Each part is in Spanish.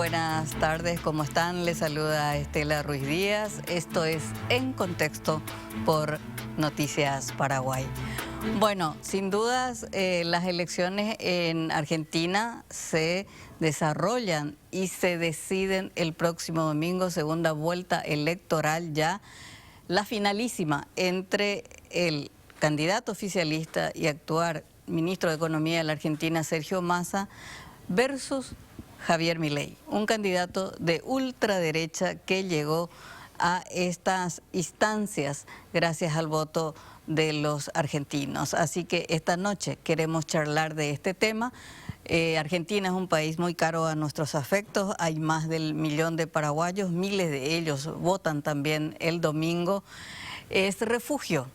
Buenas tardes, ¿cómo están? Les saluda Estela Ruiz Díaz. Esto es En Contexto por Noticias Paraguay. Bueno, sin dudas las elecciones en Argentina se desarrollan y se deciden el próximo domingo, segunda vuelta electoral ya, la finalísima entre el candidato oficialista y actual ministro de Economía de la Argentina, Sergio Massa, versus Javier Milei, un candidato de ultraderecha que llegó a estas instancias gracias al voto de los argentinos. Así que esta noche queremos charlar de este tema. Argentina es un país muy caro a nuestros afectos, hay más del 1.000.000 de paraguayos, miles de ellos votan también el domingo. Es refugio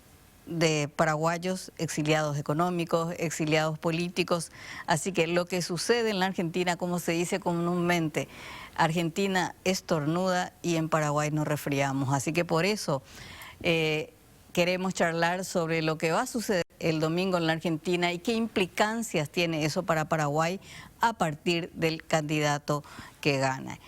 de paraguayos exiliados económicos, exiliados políticos. Así que lo que sucede en la Argentina, como se dice comúnmente, Argentina estornuda y en Paraguay nos resfriamos. Así que por eso queremos charlar sobre lo que va a suceder el domingo en la Argentina y qué implicancias tiene eso para Paraguay a partir del candidato que gana.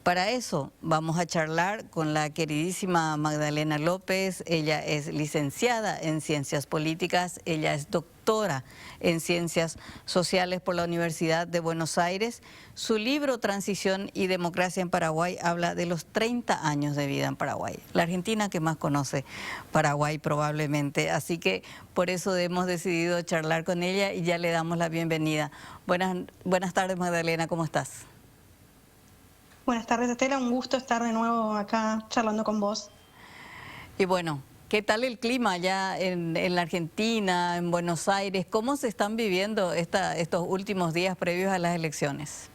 Para eso vamos a charlar con la queridísima Magdalena López. Ella es licenciada en Ciencias Políticas, ella es doctora en Ciencias Sociales por la Universidad de Buenos Aires. Su libro Transición y Democracia en Paraguay habla de los 30 años de vida en Paraguay. La Argentina que más conoce Paraguay probablemente, así que por eso hemos decidido charlar con ella y ya le damos la bienvenida. Buenas tardes, Magdalena, ¿cómo estás? Buenas tardes, Estela. Un gusto estar de nuevo acá charlando con vos. Y bueno, ¿qué tal el clima allá en la Argentina, en Buenos Aires? ¿Cómo se están viviendo estos últimos días previos a las elecciones?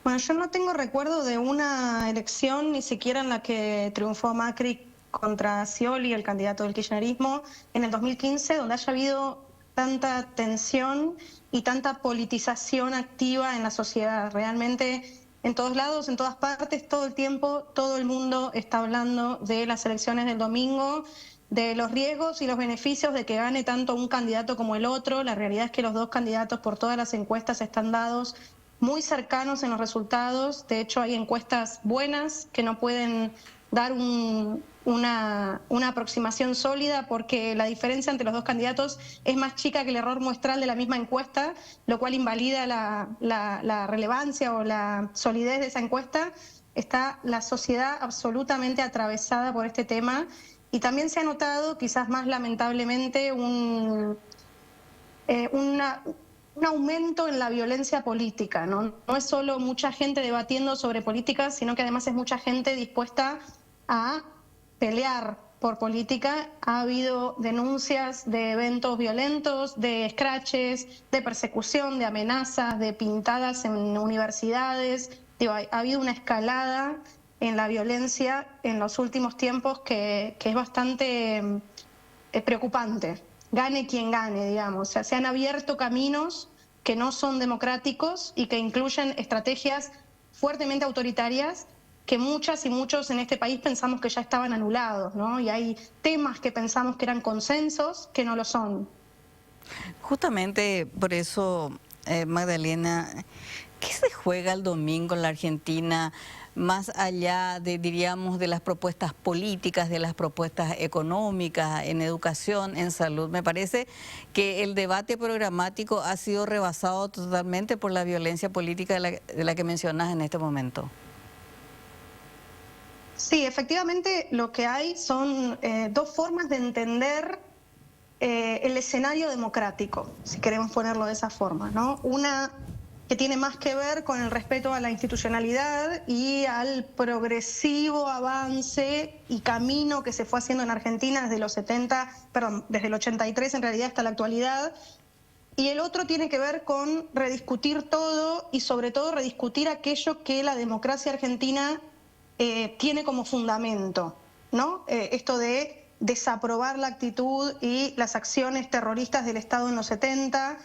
Bueno, yo no tengo recuerdo de una elección, ni siquiera en la que triunfó Macri contra Scioli, el candidato del kirchnerismo, en el 2015, donde haya habido tanta tensión y tanta politización activa en la sociedad. Realmente, en todos lados, en todas partes, todo el tiempo, todo el mundo está hablando de las elecciones del domingo, de los riesgos y los beneficios de que gane tanto un candidato como el otro. La realidad es que los dos candidatos por todas las encuestas están dados muy cercanos en los resultados. De hecho, hay encuestas buenas que no pueden dar una aproximación sólida porque la diferencia entre los dos candidatos es más chica que el error muestral de la misma encuesta, lo cual invalida la relevancia o la solidez de esa encuesta. Está la sociedad absolutamente atravesada por este tema y también se ha notado, quizás más lamentablemente, un aumento en la violencia política, ¿no? No es solo mucha gente debatiendo sobre políticas, sino que además es mucha gente dispuesta a pelear por política. Ha habido denuncias de eventos violentos, de escraches, de persecución, de amenazas, de pintadas en universidades. Digo, ha habido una escalada en la violencia en los últimos tiempos que es bastante preocupante. Gane quien gane, digamos. O sea, se han abierto caminos que no son democráticos y que incluyen estrategias fuertemente autoritarias que muchas y muchos en este país pensamos que ya estaban anulados, ¿no? Y hay temas que pensamos que eran consensos que no lo son. Justamente por eso, Magdalena, ¿qué se juega el domingo en la Argentina? Más allá de, diríamos, de las propuestas políticas, de las propuestas económicas, en educación, en salud. Me parece que el debate programático ha sido rebasado totalmente por la violencia política de la que mencionas en este momento. Sí, efectivamente lo que hay son dos formas de entender el escenario democrático, si queremos ponerlo de esa forma, ¿no? Una que tiene más que ver con el respeto a la institucionalidad y al progresivo avance y camino que se fue haciendo en Argentina desde los 70, perdón, desde el 83 en realidad hasta la actualidad. Y el otro tiene que ver con rediscutir todo y sobre todo rediscutir aquello que la democracia argentina tiene como fundamento, ¿no? Esto de desaprobar la actitud y las acciones terroristas del Estado en los 70,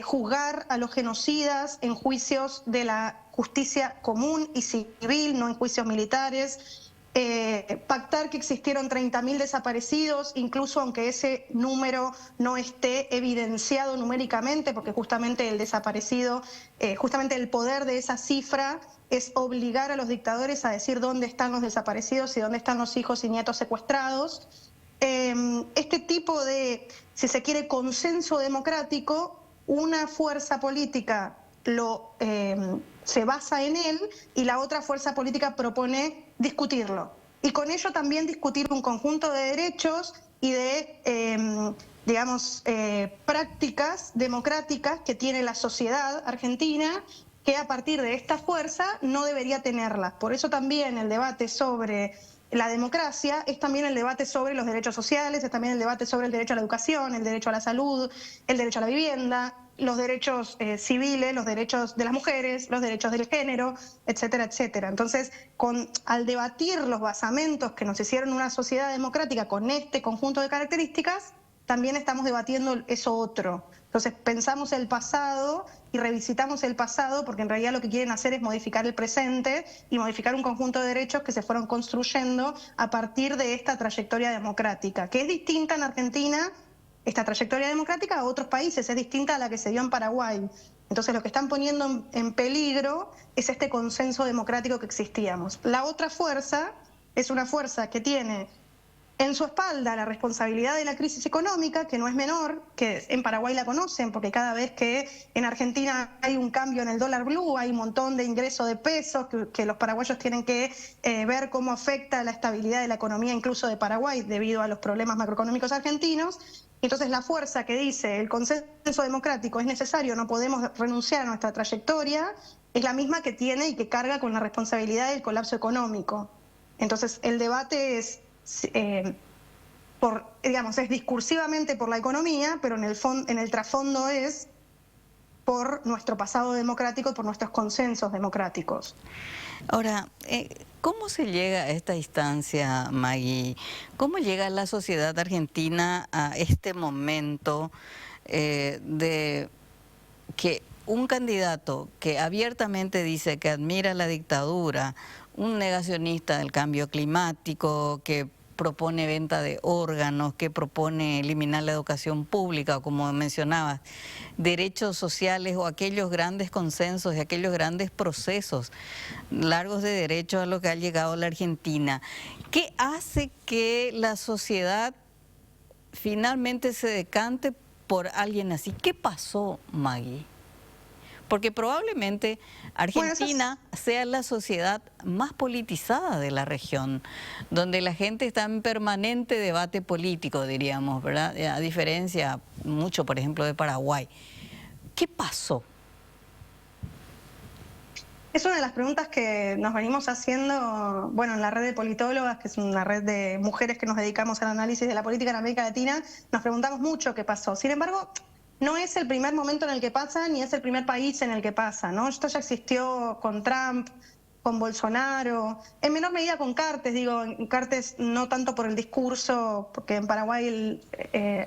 juzgar a los genocidas en juicios de la justicia común y civil, no en juicios militares, pactar que existieron 30.000 desaparecidos, incluso aunque ese número no esté evidenciado numéricamente, porque justamente el desaparecido, justamente el poder de esa cifra es obligar a los dictadores a decir dónde están los desaparecidos y dónde están los hijos y nietos secuestrados. Este tipo de, si se quiere, consenso democrático, una fuerza política se basa en él y la otra fuerza política propone discutirlo. Y con ello también discutir un conjunto de derechos y de, prácticas democráticas que tiene la sociedad argentina, que a partir de esta fuerza no debería tenerlas. Por eso también el debate sobre la democracia es también el debate sobre los derechos sociales, es también el debate sobre el derecho a la educación, el derecho a la salud, el derecho a la vivienda, los derechos civiles, los derechos de las mujeres, los derechos del género, etcétera, etcétera. Entonces, al debatir los basamentos que nos hicieron una sociedad democrática con este conjunto de características, también estamos debatiendo eso otro. Entonces pensamos el pasado y revisitamos el pasado porque en realidad lo que quieren hacer es modificar el presente y modificar un conjunto de derechos que se fueron construyendo a partir de esta trayectoria democrática, que es distinta en Argentina, esta trayectoria democrática, a otros países, es distinta a la que se dio en Paraguay. Entonces lo que están poniendo en peligro es este consenso democrático que existíamos. La otra fuerza es una fuerza que tiene en su espalda la responsabilidad de la crisis económica, que no es menor, que en Paraguay la conocen, porque cada vez que en Argentina hay un cambio en el dólar blue, hay un montón de ingreso de pesos que los paraguayos tienen que ver cómo afecta la estabilidad de la economía, incluso de Paraguay, debido a los problemas macroeconómicos argentinos. Entonces la fuerza que dice el consenso democrático es necesario, no podemos renunciar a nuestra trayectoria, es la misma que tiene y que carga con la responsabilidad del colapso económico. Entonces el debate es es discursivamente por la economía, pero en el trasfondo es por nuestro pasado democrático, por nuestros consensos democráticos. Ahora, ¿cómo se llega a esta instancia, Maggie? ¿Cómo llega la sociedad argentina a este momento de que un candidato que abiertamente dice que admira la dictadura, un negacionista del cambio climático, que propone venta de órganos, que propone eliminar la educación pública, o como mencionabas, derechos sociales o aquellos grandes consensos y aquellos grandes procesos largos de derechos a los que ha llegado la Argentina? ¿Qué hace que la sociedad finalmente se decante por alguien así? ¿Qué pasó, Maggie? Porque probablemente Argentina sea la sociedad más politizada de la región, donde la gente está en permanente debate político, diríamos, ¿verdad? A diferencia mucho, por ejemplo, de Paraguay. ¿Qué pasó? Es una de las preguntas que nos venimos haciendo, bueno, en la red de politólogas, que es una red de mujeres que nos dedicamos al análisis de la política en América Latina, nos preguntamos mucho qué pasó. Sin embargo, no es el primer momento en el que pasa, ni es el primer país en el que pasa, ¿no? Esto ya existió con Trump, con Bolsonaro, en menor medida con Cartes, Cartes no tanto por el discurso, porque en Paraguay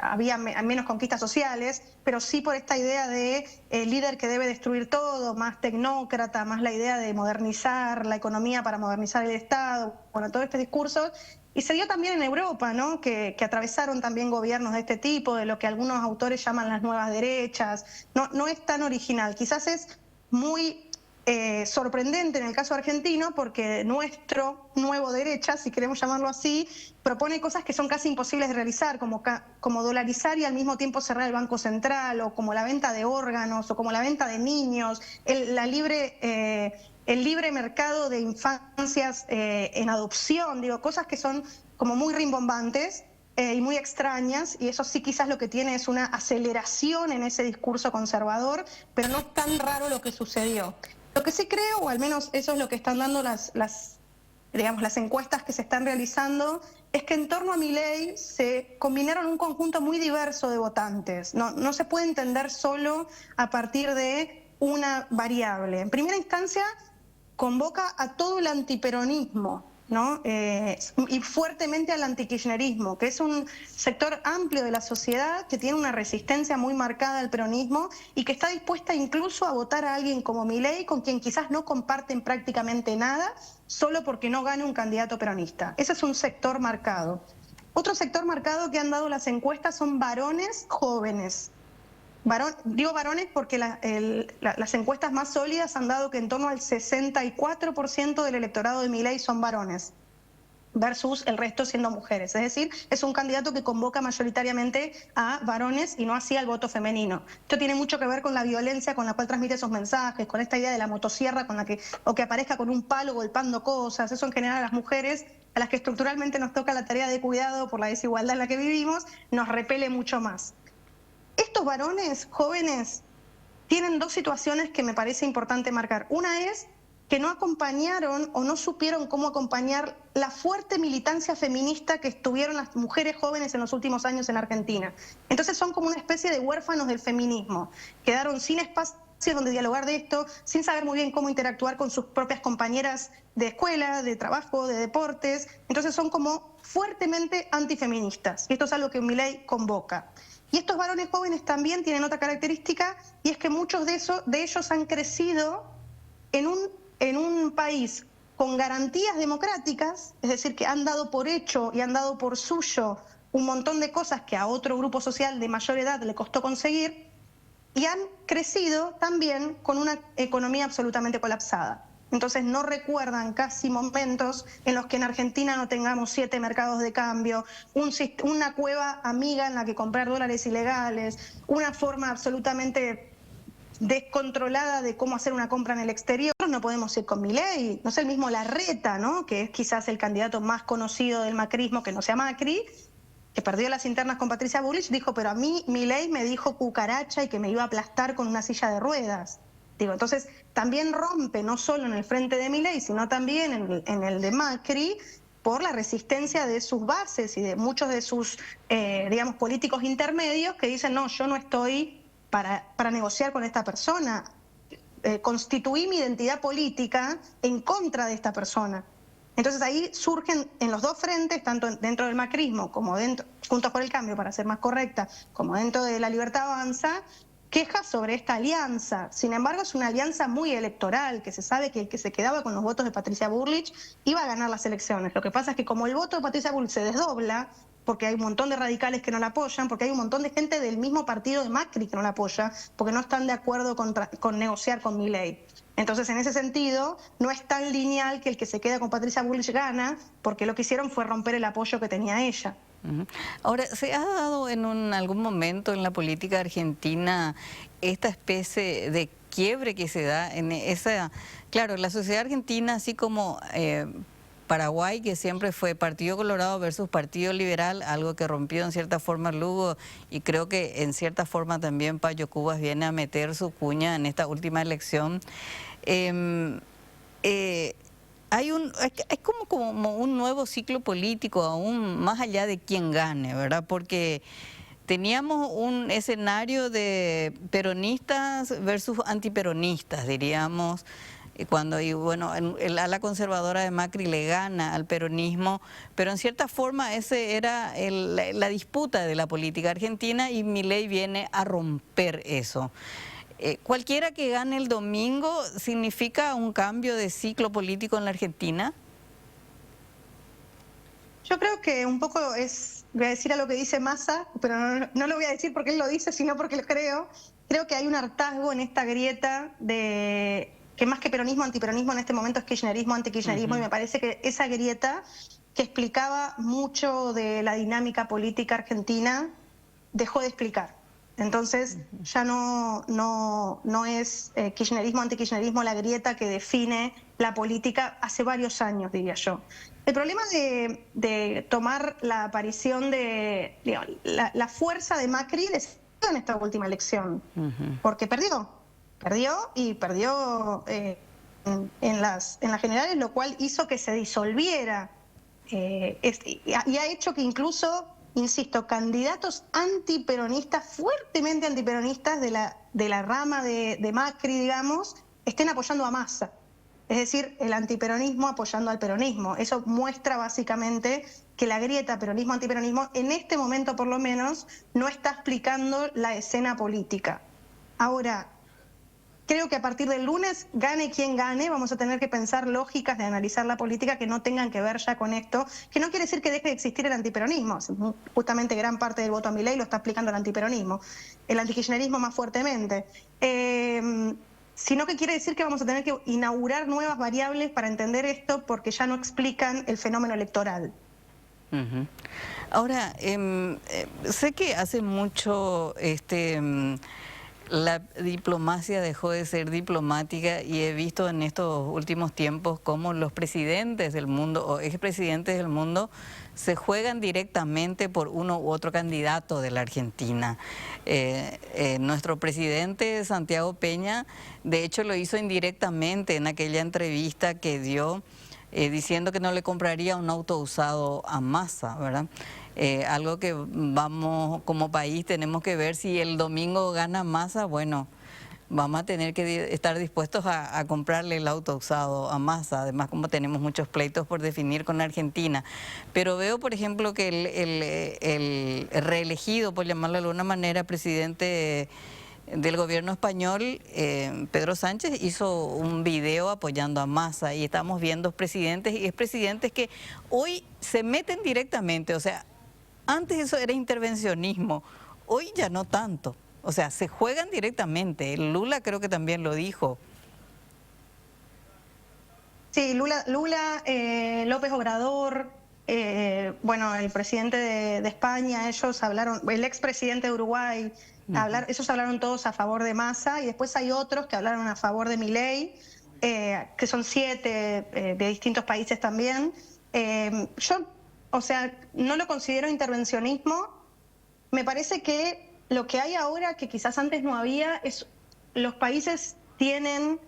había menos conquistas sociales, pero sí por esta idea de líder que debe destruir todo, más tecnócrata, más la idea de modernizar la economía para modernizar el Estado, bueno, todo este discurso. Y se dio también en Europa, ¿no? Que atravesaron también gobiernos de este tipo, de lo que algunos autores llaman las nuevas derechas. No es tan original, quizás es muy sorprendente en el caso argentino porque nuestro nuevo derecha, si queremos llamarlo así, propone cosas que son casi imposibles de realizar, como dolarizar y al mismo tiempo cerrar el Banco Central, o como la venta de órganos, o como la venta de niños, el libre mercado de infancias en adopción, cosas que son como muy rimbombantes y muy extrañas, y eso sí quizás lo que tiene es una aceleración en ese discurso conservador, pero no es tan raro lo que sucedió. Lo que sí creo, o al menos eso es lo que están dando las encuestas que se están realizando, es que en torno a Milei se combinaron un conjunto muy diverso de votantes. No se puede entender solo a partir de una variable. En primera instancia, convoca a todo el antiperonismo, ¿no? Y fuertemente al antikirchnerismo, que es un sector amplio de la sociedad que tiene una resistencia muy marcada al peronismo y que está dispuesta incluso a votar a alguien como Milei, con quien quizás no comparten prácticamente nada, solo porque no gane un candidato peronista. Ese es un sector marcado. Otro sector marcado que han dado las encuestas son varones jóvenes. Digo varones porque las encuestas más sólidas han dado que en torno al 64% del electorado de Milei son varones, versus el resto siendo mujeres. Es decir, es un candidato que convoca mayoritariamente a varones y no así al voto femenino. Esto tiene mucho que ver con la violencia con la cual transmite esos mensajes, con esta idea de la motosierra o que aparezca con un palo golpeando cosas. Eso en general a las mujeres, a las que estructuralmente nos toca la tarea de cuidado por la desigualdad en la que vivimos, nos repele mucho más. Estos varones jóvenes tienen dos situaciones que me parece importante marcar. Una es que no acompañaron o no supieron cómo acompañar la fuerte militancia feminista que estuvieron las mujeres jóvenes en los últimos años en Argentina. Entonces son como una especie de huérfanos del feminismo. Quedaron sin espacios donde dialogar de esto, sin saber muy bien cómo interactuar con sus propias compañeras de escuela, de trabajo, de deportes. Entonces son como fuertemente antifeministas. Y esto es algo que Milei convoca. Y estos varones jóvenes también tienen otra característica, y es que muchos de ellos han crecido en un país con garantías democráticas, es decir, que han dado por hecho y han dado por suyo un montón de cosas que a otro grupo social de mayor edad le costó conseguir, y han crecido también con una economía absolutamente colapsada. Entonces no recuerdan casi momentos en los que en Argentina no tengamos 7 mercados de cambio, una cueva amiga en la que comprar dólares ilegales, una forma absolutamente descontrolada de cómo hacer una compra en el exterior. No podemos ir con Milei, no sé, el mismo Larreta, ¿no?, que es quizás el candidato más conocido del macrismo, que no sea Macri, que perdió las internas con Patricia Bullrich, dijo, pero a mí Milei me dijo cucaracha y que me iba a aplastar con una silla de ruedas. Digo, entonces también rompe no solo en el frente de Milei, sino también en el de Macri, por la resistencia de sus bases y de muchos de sus, digamos, políticos intermedios que dicen, no, yo no estoy para negociar con esta persona. Constituí mi identidad política en contra de esta persona. Entonces ahí surgen en los dos frentes, tanto dentro del macrismo como dentro, Juntos por el Cambio, para ser más correcta, como dentro de La Libertad Avanza, quejas sobre esta alianza. Sin embargo, es una alianza muy electoral, que se sabe que el que se quedaba con los votos de Patricia Bullrich iba a ganar las elecciones. Lo que pasa es que como el voto de Patricia Bullrich se desdobla, porque hay un montón de radicales que no la apoyan, porque hay un montón de gente del mismo partido de Macri que no la apoya, porque no están de acuerdo con negociar con Milei. Entonces, en ese sentido, no es tan lineal que el que se queda con Patricia Bullrich gana, porque lo que hicieron fue romper el apoyo que tenía ella. Ahora, ¿se ha dado en algún momento en la política argentina esta especie de quiebre que se da en esa... Claro, la sociedad argentina, así como Paraguay, que siempre fue Partido Colorado versus Partido Liberal, algo que rompió en cierta forma Lugo, y creo que en cierta forma también Payo Cubas viene a meter su cuña en esta última elección. Hay como un nuevo ciclo político, aún más allá de quién gane, ¿verdad? Porque teníamos un escenario de peronistas versus antiperonistas, diríamos, cuando bueno, a la conservadora de Macri le gana al peronismo, pero en cierta forma ese era la disputa de la política argentina, y Milei viene a romper eso. ¿Cualquiera que gane el domingo significa un cambio de ciclo político en la Argentina? Yo creo que un poco voy a decir a lo que dice Massa, pero no lo voy a decir porque él lo dice, sino porque lo creo. Creo que hay un hartazgo en esta grieta de que más que peronismo, antiperonismo en este momento es kirchnerismo, antikirchnerismo, y me parece que esa grieta que explicaba mucho de la dinámica política argentina dejó de explicar. Entonces ya no es kirchnerismo, antikirchnerismo la grieta que define la política hace varios años, diría yo. El problema de tomar la aparición de, digamos, la fuerza de Macri en esta última elección, porque perdió en las generales, lo cual hizo que se disolviera y ha hecho que incluso, insisto, candidatos antiperonistas, fuertemente antiperonistas de la rama de Macri, digamos, estén apoyando a Massa. Es decir, el antiperonismo apoyando al peronismo. Eso muestra básicamente que la grieta peronismo-antiperonismo, en este momento por lo menos, no está explicando la escena política. Ahora, creo que a partir del lunes, gane quien gane, vamos a tener que pensar lógicas de analizar la política que no tengan que ver ya con esto, que no quiere decir que deje de existir el antiperonismo. Justamente gran parte del voto a Milei lo está aplicando el antiperonismo, el antikirchnerismo más fuertemente. Sino que quiere decir que vamos a tener que inaugurar nuevas variables para entender esto, porque ya no explican el fenómeno electoral. Ahora, sé que hace mucho la diplomacia dejó de ser diplomática y he visto en estos últimos tiempos cómo los presidentes del mundo o expresidentes del mundo se juegan directamente por uno u otro candidato de la Argentina. Nuestro presidente Santiago Peña, de hecho, lo hizo indirectamente en aquella entrevista que dio diciendo que no le compraría un auto usado a Massa, ¿verdad? Algo que vamos como país tenemos que ver. Si el domingo gana Massa, bueno, vamos a tener que estar dispuestos a comprarle el auto usado a Massa, además como tenemos muchos pleitos por definir con Argentina. Pero veo, por ejemplo, que el reelegido, por llamarlo de alguna manera, presidente del gobierno español, Pedro Sánchez, hizo un video apoyando a Massa y estamos viendo presidentes y expresidentes que hoy se meten directamente, o sea, antes eso era intervencionismo, hoy ya no tanto, o sea, se juegan directamente. Lula creo que también lo dijo. Sí, Lula, López Obrador, bueno, el presidente de España, ellos hablaron, el expresidente de Uruguay, ellos hablaron todos a favor de Massa, y después hay otros que hablaron a favor de Milei, que son 7 de distintos países también. Yo, o sea, no lo considero intervencionismo. Me parece que lo que hay ahora, que quizás antes no había, es los países tienen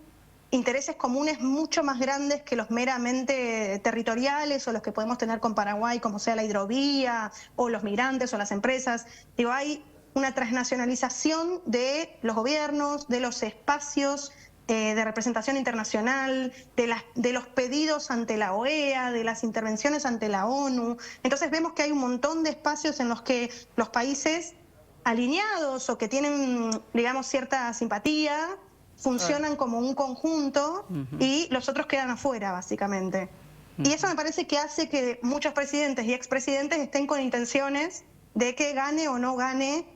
intereses comunes mucho más grandes que los meramente territoriales o los que podemos tener con Paraguay, como sea la hidrovía o los migrantes o las empresas. Digo, hay una transnacionalización de los gobiernos, de los espacios de representación internacional, de los pedidos ante la OEA, de las intervenciones ante la ONU. Entonces vemos que hay un montón de espacios en los que los países alineados o que tienen, digamos, cierta simpatía, funcionan como un conjunto y los otros quedan afuera, básicamente. Y eso me parece que hace que muchos presidentes y expresidentes estén con intenciones de que gane o no gane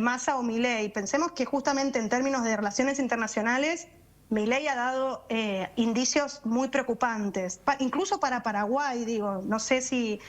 Massa o Milei. Pensemos que justamente en términos de relaciones internacionales, Milei ha dado indicios muy preocupantes, incluso para Paraguay, digo. No sé si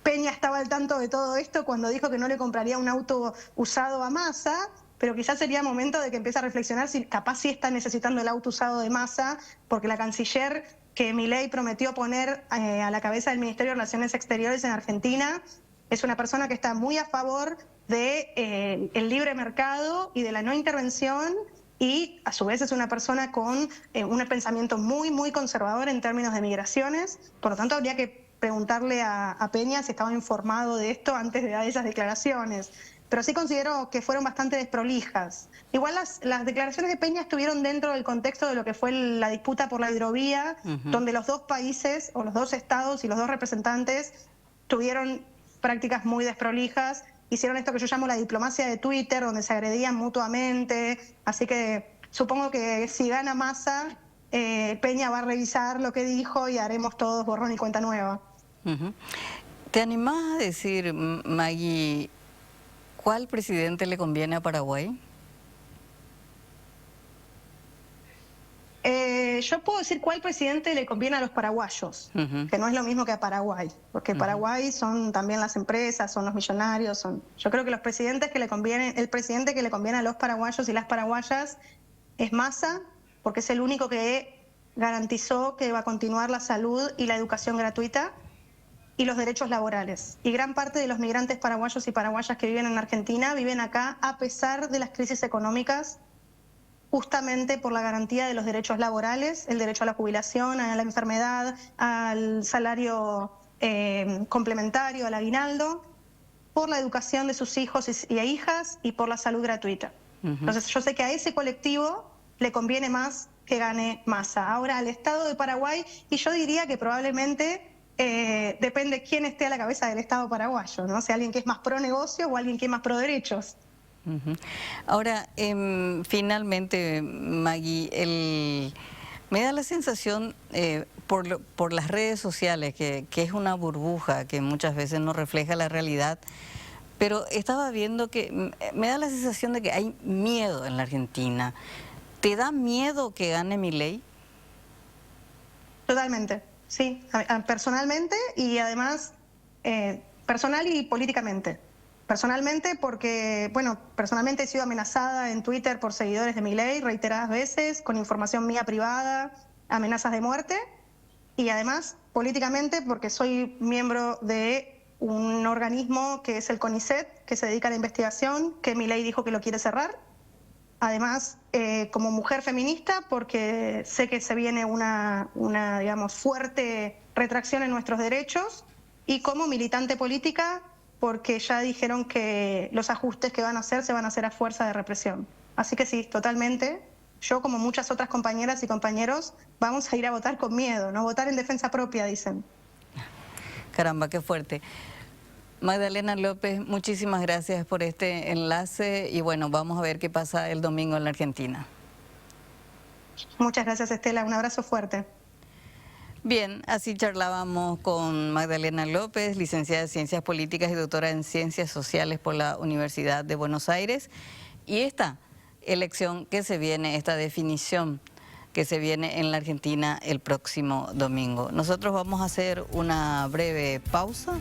Peña estaba al tanto de todo esto cuando dijo que no le compraría un auto usado a Massa, pero quizás sería momento de que empiece a reflexionar si capaz sí está necesitando el auto usado de Massa, porque la canciller que Milei prometió poner a la cabeza del Ministerio de Relaciones Exteriores en Argentina es una persona que está muy a favor de el libre mercado y de la no intervención, y a su vez es una persona con un pensamiento muy, muy conservador en términos de migraciones. Por lo tanto, habría que preguntarle a Peña si estaba informado de esto antes de dar esas declaraciones. Pero sí considero que fueron bastante desprolijas. Igual las declaraciones de Peña estuvieron dentro del contexto de lo que fue la disputa por la hidrovía, donde los dos países, o los dos estados y los dos representantes tuvieron prácticas muy desprolijas. Hicieron esto que yo llamo la diplomacia de Twitter, donde se agredían mutuamente. Así que supongo que si gana Massa, Peña va a revisar lo que dijo y haremos todos borrón y cuenta nueva. ¿Te animás a decir, Maggie, cuál presidente le conviene a Paraguay? Yo puedo decir cuál presidente le conviene a los paraguayos, que no es lo mismo que a Paraguay, porque Paraguay son también las empresas, son los millonarios, yo creo que los presidentes que le convienen, el presidente que le conviene a los paraguayos y las paraguayas es Massa, porque es el único que garantizó que va a continuar la salud y la educación gratuita y los derechos laborales. Y gran parte de los migrantes paraguayos y paraguayas que viven en Argentina viven acá a pesar de las crisis económicas, justamente por la garantía de los derechos laborales, el derecho a la jubilación, a la enfermedad, al salario complementario, al aguinaldo, por la educación de sus hijos y hijas y por la salud gratuita. Entonces yo sé que a ese colectivo le conviene más que gane Massa. Ahora al Estado de Paraguay, y yo diría que probablemente depende quién esté a la cabeza del Estado paraguayo, ¿no? Si alguien que es más pro negocio o alguien que es más pro derechos. Ujú. Ahora, finalmente, Maggie, me da la sensación por las redes sociales que es una burbuja que muchas veces no refleja la realidad, pero estaba viendo que me da la sensación de que hay miedo en la Argentina. ¿Te da miedo que gane Milei? Totalmente, sí, personalmente y además personal y políticamente. Personalmente porque, bueno, personalmente he sido amenazada en Twitter por seguidores de Milei reiteradas veces, con información mía privada, amenazas de muerte, y además políticamente porque soy miembro de un organismo que es el CONICET, que se dedica a la investigación, que Milei dijo que lo quiere cerrar. Además, como mujer feminista, porque sé que se viene una, digamos, fuerte retracción en nuestros derechos, y como militante política, porque ya dijeron que los ajustes que van a hacer se van a hacer a fuerza de represión. Así que sí, totalmente. Yo, como muchas otras compañeras y compañeros, vamos a ir a votar con miedo, no votar en defensa propia, dicen. Caramba, qué fuerte. Magdalena López, muchísimas gracias por este enlace y bueno, vamos a ver qué pasa el domingo en la Argentina. Muchas gracias, Estela. Un abrazo fuerte. Bien, así charlábamos con Magdalena López, licenciada en Ciencias Políticas y doctora en Ciencias Sociales por la Universidad de Buenos Aires. Y esta elección que se viene, esta definición que se viene en la Argentina el próximo domingo. Nosotros vamos a hacer una breve pausa.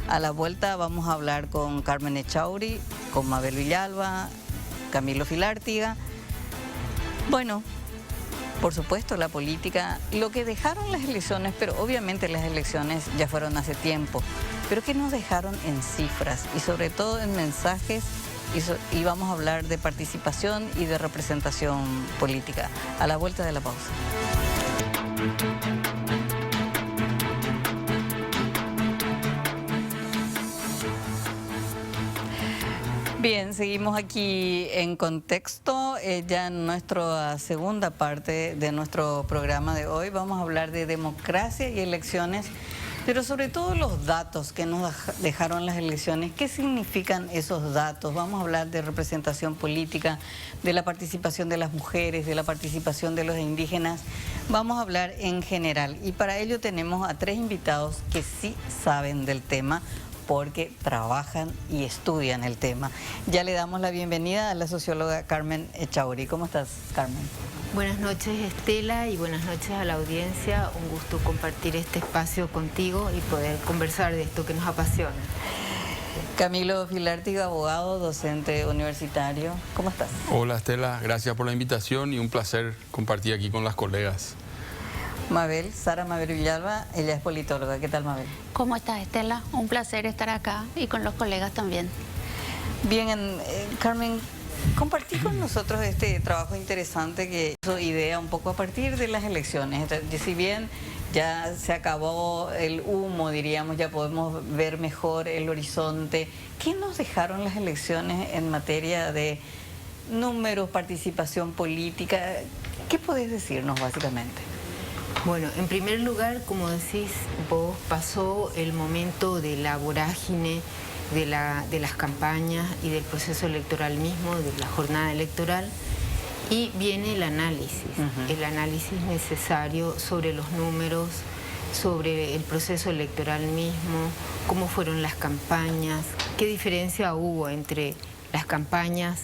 A la vuelta vamos a hablar con Carmen Echauri, con Mabel Villalba, Camilo Filártiga. Bueno, por supuesto, la política, lo que dejaron las elecciones, pero obviamente las elecciones ya fueron hace tiempo, pero que nos dejaron en cifras y sobre todo en mensajes, y vamos a hablar de participación y de representación política. A la vuelta de la pausa. Bien, seguimos aquí en Contexto, ya en nuestra segunda parte de nuestro programa de hoy. Vamos a hablar de democracia y elecciones, pero sobre todo los datos que nos dejaron las elecciones. ¿Qué significan esos datos? Vamos a hablar de representación política, de la participación de las mujeres, de la participación de los indígenas. Vamos a hablar en general y para ello tenemos a 3 invitados que sí saben del tema, porque trabajan y estudian el tema. Ya le damos la bienvenida a la socióloga Carmen Echauri. ¿Cómo estás, Carmen? Buenas noches, Estela, y buenas noches a la audiencia. Un gusto compartir este espacio contigo y poder conversar de esto que nos apasiona. Camilo Filártiga, abogado, docente universitario. ¿Cómo estás? Hola, Estela. Gracias por la invitación y un placer compartir aquí con las colegas. Mabel, Sara Mabel Villalba, ella es politóloga. ¿Qué tal, Mabel? ¿Cómo estás, Estela? Un placer estar acá y con los colegas también. Bien, Carmen, compartí con nosotros este trabajo interesante que hizo IDEA un poco a partir de las elecciones. Si bien ya se acabó el humo, diríamos, ya podemos ver mejor el horizonte, ¿qué nos dejaron las elecciones en materia de números, participación política? ¿Qué podés decirnos básicamente? Bueno, en primer lugar, como decís vos, pasó el momento de la vorágine de las campañas y del proceso electoral mismo, de la jornada electoral, y viene el análisis necesario sobre los números, sobre el proceso electoral mismo, cómo fueron las campañas, qué diferencia hubo entre las campañas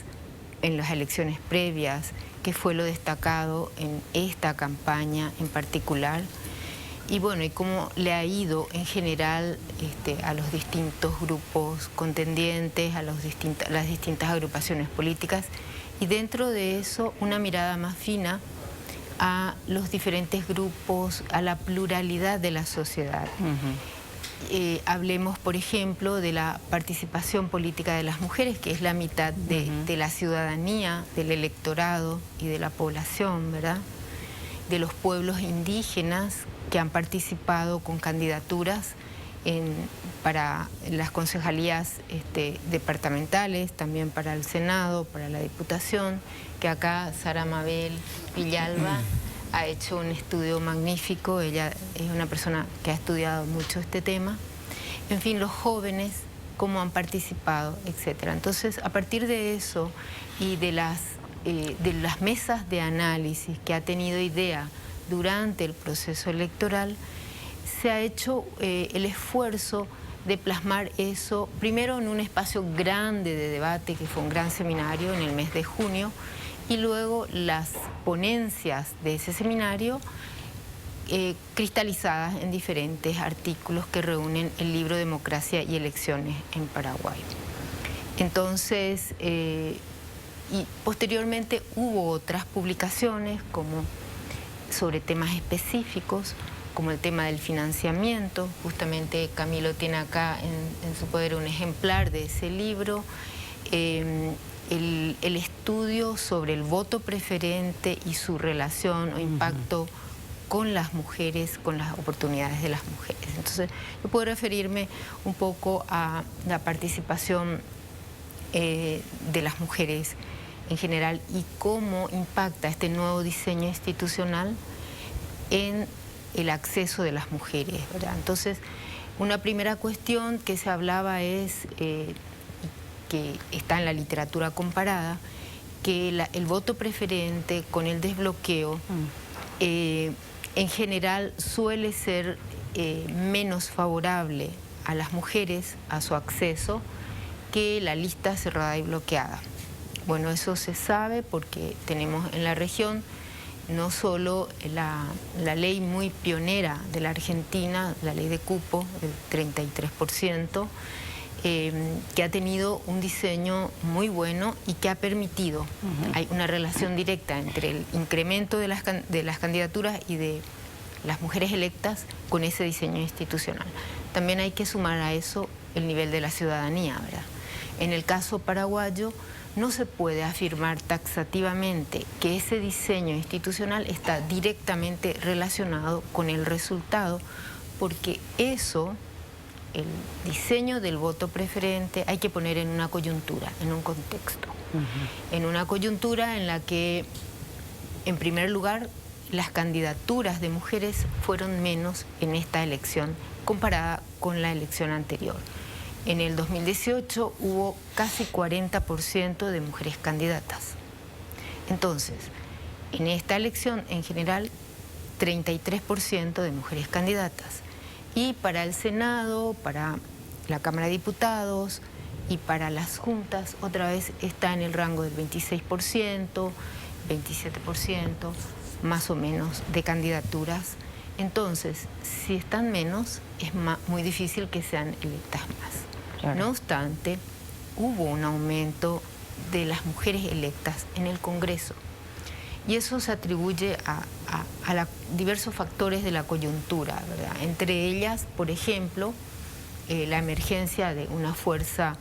en las elecciones previas, qué fue lo destacado en esta campaña en particular, y bueno, y cómo le ha ido en general a los distintos grupos contendientes, a las distintas agrupaciones políticas, y dentro de eso una mirada más fina a los diferentes grupos, a la pluralidad de la sociedad. Hablemos, por ejemplo, de la participación política de las mujeres, que es la mitad de la ciudadanía, del electorado y de la población, ¿verdad? De los pueblos indígenas que han participado con candidaturas para las concejalías departamentales, también para el Senado, para la Diputación, que acá Sara Mabel Villalba ha hecho un estudio magnífico. Ella es una persona que ha estudiado mucho este tema. En fin, los jóvenes cómo han participado, etcétera. Entonces, a partir de eso y de las mesas de análisis que ha tenido IDEA durante el proceso electoral, se ha hecho el esfuerzo de plasmar eso, primero en un espacio grande de debate, que fue un gran seminario en el mes de junio, y luego las ponencias de ese seminario cristalizadas en diferentes artículos que reúnen el libro Democracia y Elecciones en Paraguay. Entonces, y posteriormente hubo otras publicaciones como sobre temas específicos, como el tema del financiamiento. Justamente Camilo tiene acá en su poder un ejemplar de ese libro. El estudio sobre el voto preferente y su relación o impacto con las mujeres, con las oportunidades de las mujeres. Entonces, yo puedo referirme un poco a la participación de las mujeres en general y cómo impacta este nuevo diseño institucional en el acceso de las mujeres, ¿verdad? Entonces, una primera cuestión que se hablaba es, que está en la literatura comparada, que el voto preferente con el desbloqueo en general suele ser menos favorable a las mujeres, a su acceso, que la lista cerrada y bloqueada. Bueno, eso se sabe porque tenemos en la región no solo la ley muy pionera de la Argentina, la ley de cupo del 33%, que ha tenido un diseño muy bueno y que ha permitido, hay una relación directa entre el incremento de las candidaturas y de las mujeres electas con ese diseño institucional. También hay que sumar a eso el nivel de la ciudadanía, ¿verdad? En el caso paraguayo, no se puede afirmar taxativamente que ese diseño institucional está directamente relacionado con el resultado, porque eso, el diseño del voto preferente, hay que poner en una coyuntura, en un contexto. En una coyuntura en la que, en primer lugar, las candidaturas de mujeres fueron menos en esta elección comparada con la elección anterior. En el 2018 hubo casi 40% de mujeres candidatas. Entonces, en esta elección en general, 33% de mujeres candidatas. Y para el Senado, para la Cámara de Diputados y para las juntas, otra vez está en el rango del 26%, 27%, más o menos, de candidaturas. Entonces, si están menos, es muy difícil que sean electas más. Claro. No obstante, hubo un aumento de las mujeres electas en el Congreso. Y eso se atribuye a diversos factores de la coyuntura, ¿verdad? Entre ellas, por ejemplo, la emergencia de una fuerza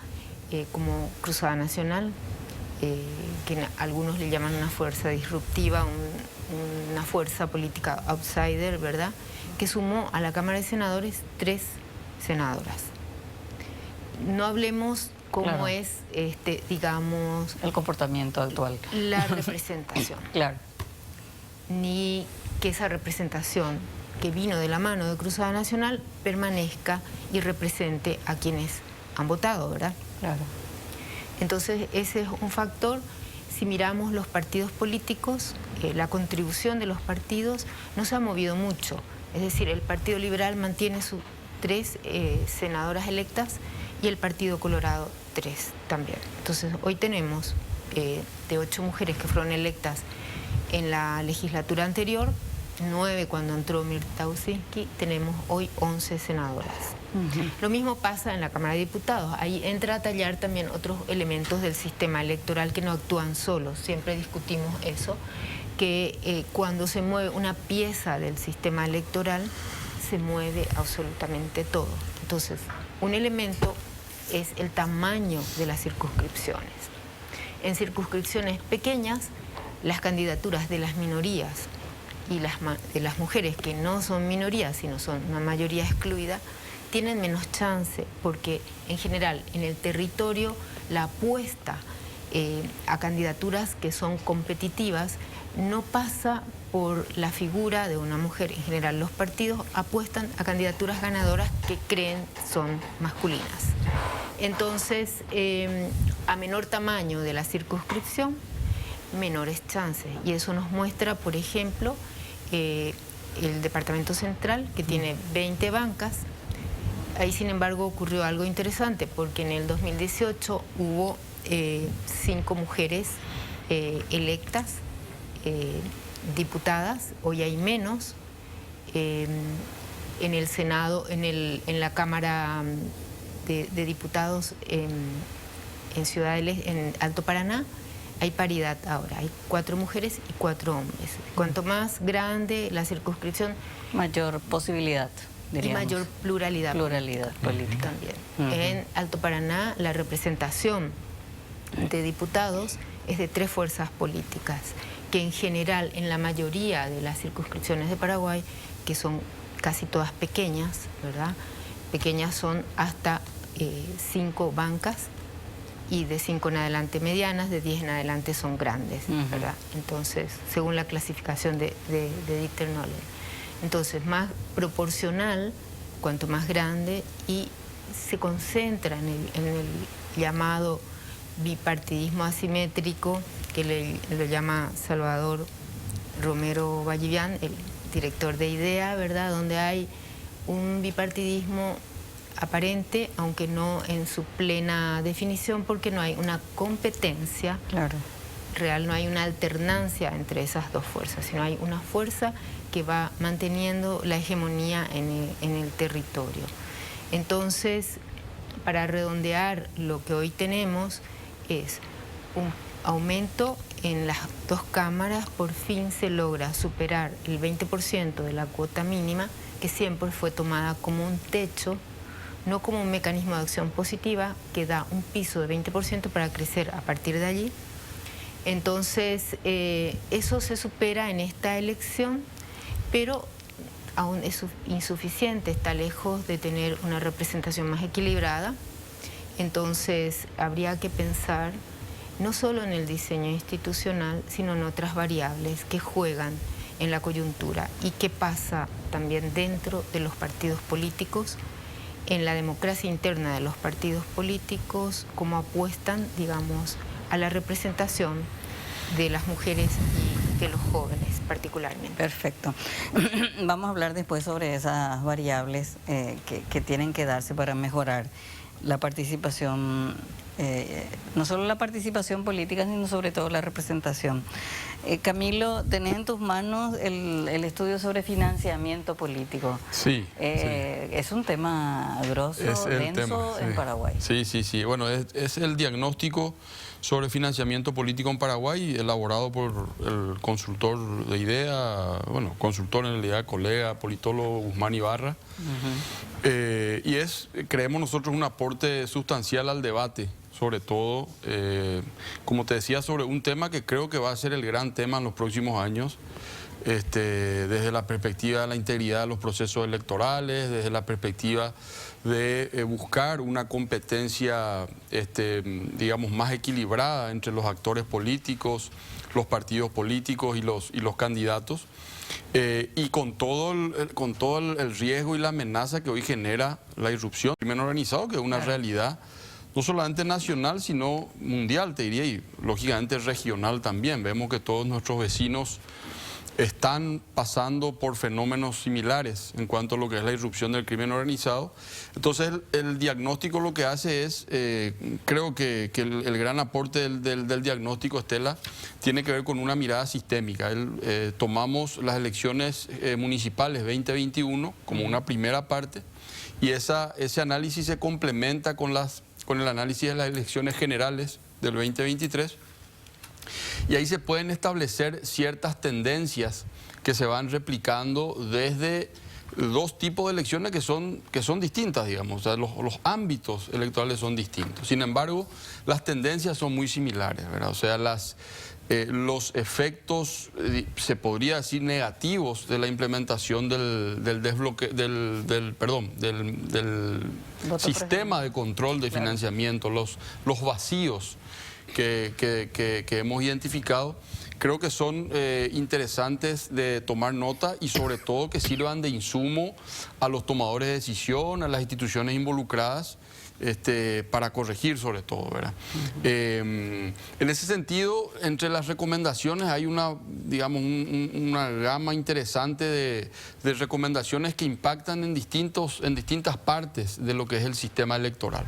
como Cruzada Nacional, que algunos le llaman una fuerza disruptiva, una fuerza política outsider, ¿verdad?, que sumó a la Cámara de Senadores 3 senadoras. No hablemos cómo claro. es, digamos... el comportamiento actual. La representación. Claro. Ni que esa representación que vino de la mano de Cruzada Nacional permanezca y represente a quienes han votado, ¿verdad? Claro. Entonces, ese es un factor. Si miramos los partidos políticos, la contribución de los partidos no se ha movido mucho. Es decir, el Partido Liberal mantiene sus 3 senadoras electas y el Partido Colorado 3 también. Entonces, hoy tenemos de 8 mujeres que fueron electas en la legislatura anterior, 9 cuando entró Mirta Usinski, tenemos hoy 11 senadoras. Lo mismo pasa en la Cámara de Diputados. Ahí entra a tallar también otros elementos del sistema electoral que no actúan solos. Siempre discutimos eso, que cuando se mueve una pieza del sistema electoral, se mueve absolutamente todo. Entonces, un elemento es el tamaño de las circunscripciones. En circunscripciones pequeñas, las candidaturas de las minorías y de las mujeres que no son minorías, sino son una mayoría excluida, tienen menos chance, porque en general en el territorio la apuesta a candidaturas que son competitivas no pasa por la figura de una mujer. En general los partidos apuestan a candidaturas ganadoras que creen son masculinas. Entonces, a menor tamaño de la circunscripción, menores chances. Y eso nos muestra, por ejemplo, el Departamento Central, que tiene 20 bancas. Ahí, sin embargo, ocurrió algo interesante, porque en el 2018 hubo 5 mujeres electas, diputadas. Hoy hay menos. En el Senado, en la Cámara de Diputados en Alto Paraná, hay paridad ahora, hay 4 mujeres y 4 hombres. Cuanto más grande la circunscripción, mayor posibilidad, diríamos. Y mayor pluralidad política. También. En Alto Paraná, la representación de diputados es de 3 fuerzas políticas, que en general, en la mayoría de las circunscripciones de Paraguay, que son casi todas pequeñas, ¿verdad? Pequeñas son hasta 5 bancas, y de 5 en adelante medianas, de 10 en adelante son grandes, ¿verdad? Entonces, según la clasificación de Dichter-Nolen. Entonces, más proporcional, cuanto más grande, y se concentra en el llamado bipartidismo asimétrico, que lo llama Salvador Romero Vallivian, el director de IDEA, ¿verdad? Donde hay un bipartidismo aparente, aunque no en su plena definición, porque no hay una competencia real, no hay una alternancia entre esas 2 fuerzas, sino hay una fuerza que va manteniendo la hegemonía en el territorio. Entonces, para redondear, lo que hoy tenemos es un aumento en las 2 cámaras. Por fin se logra superar el 20% de la cuota mínima, que siempre fue tomada como un techo, no como un mecanismo de acción positiva que da un piso de 20% para crecer a partir de allí. Entonces, eso se supera en esta elección, pero aún es insuficiente, está lejos de tener una representación más equilibrada. Entonces, habría que pensar no solo en el diseño institucional, sino en otras variables que juegan en la coyuntura y qué pasa también dentro de los partidos políticos, en la democracia interna de los partidos políticos, cómo apuestan, digamos, a la representación de las mujeres y de los jóvenes particularmente. Perfecto. Vamos a hablar después sobre esas variables que tienen que darse para mejorar la participación, no solo la participación política, sino sobre todo la representación. Camilo, tenés en tus manos el estudio sobre financiamiento político. Sí, es un tema grosso, denso en Paraguay. Sí. Bueno, es el diagnóstico sobre financiamiento político en Paraguay, elaborado por el consultor de IDEA, bueno, consultor en realidad, colega, politólogo Guzmán Ibarra. Y creemos nosotros, un aporte sustancial al debate, sobre todo, como te decía, sobre un tema que creo que va a ser el gran tema en los próximos años, desde la perspectiva de la integridad de los procesos electorales, desde la perspectiva de buscar una competencia, digamos, más equilibrada entre los actores políticos, los partidos políticos y los candidatos, y con todo el riesgo y la amenaza que hoy genera la irrupción del crimen organizado, que es una realidad no solamente nacional, sino mundial, te diría, y lógicamente regional también. Vemos que todos nuestros vecinos están pasando por fenómenos similares en cuanto a lo que es la irrupción del crimen organizado. Entonces, el diagnóstico lo que hace es, creo que el gran aporte del diagnóstico, Estela, tiene que ver con una mirada sistémica. Tomamos las elecciones municipales 2021 como una primera parte, y ese análisis se complementa con el análisis de las elecciones generales del 2023, y ahí se pueden establecer ciertas tendencias que se van replicando desde 2 tipos de elecciones que son distintas, digamos. O sea, los ámbitos electorales son distintos. Sin embargo, las tendencias son muy similares, ¿verdad? O sea, los efectos, se podría decir, negativos de la implementación del sistema de control de financiamiento, los vacíos que hemos identificado, creo que son interesantes de tomar nota, y sobre todo que sirvan de insumo a los tomadores de decisión, a las instituciones involucradas, para corregir sobre todo, ¿verdad? En ese sentido, entre las recomendaciones hay una gama interesante de recomendaciones que impactan en distintas partes de lo que es el sistema electoral.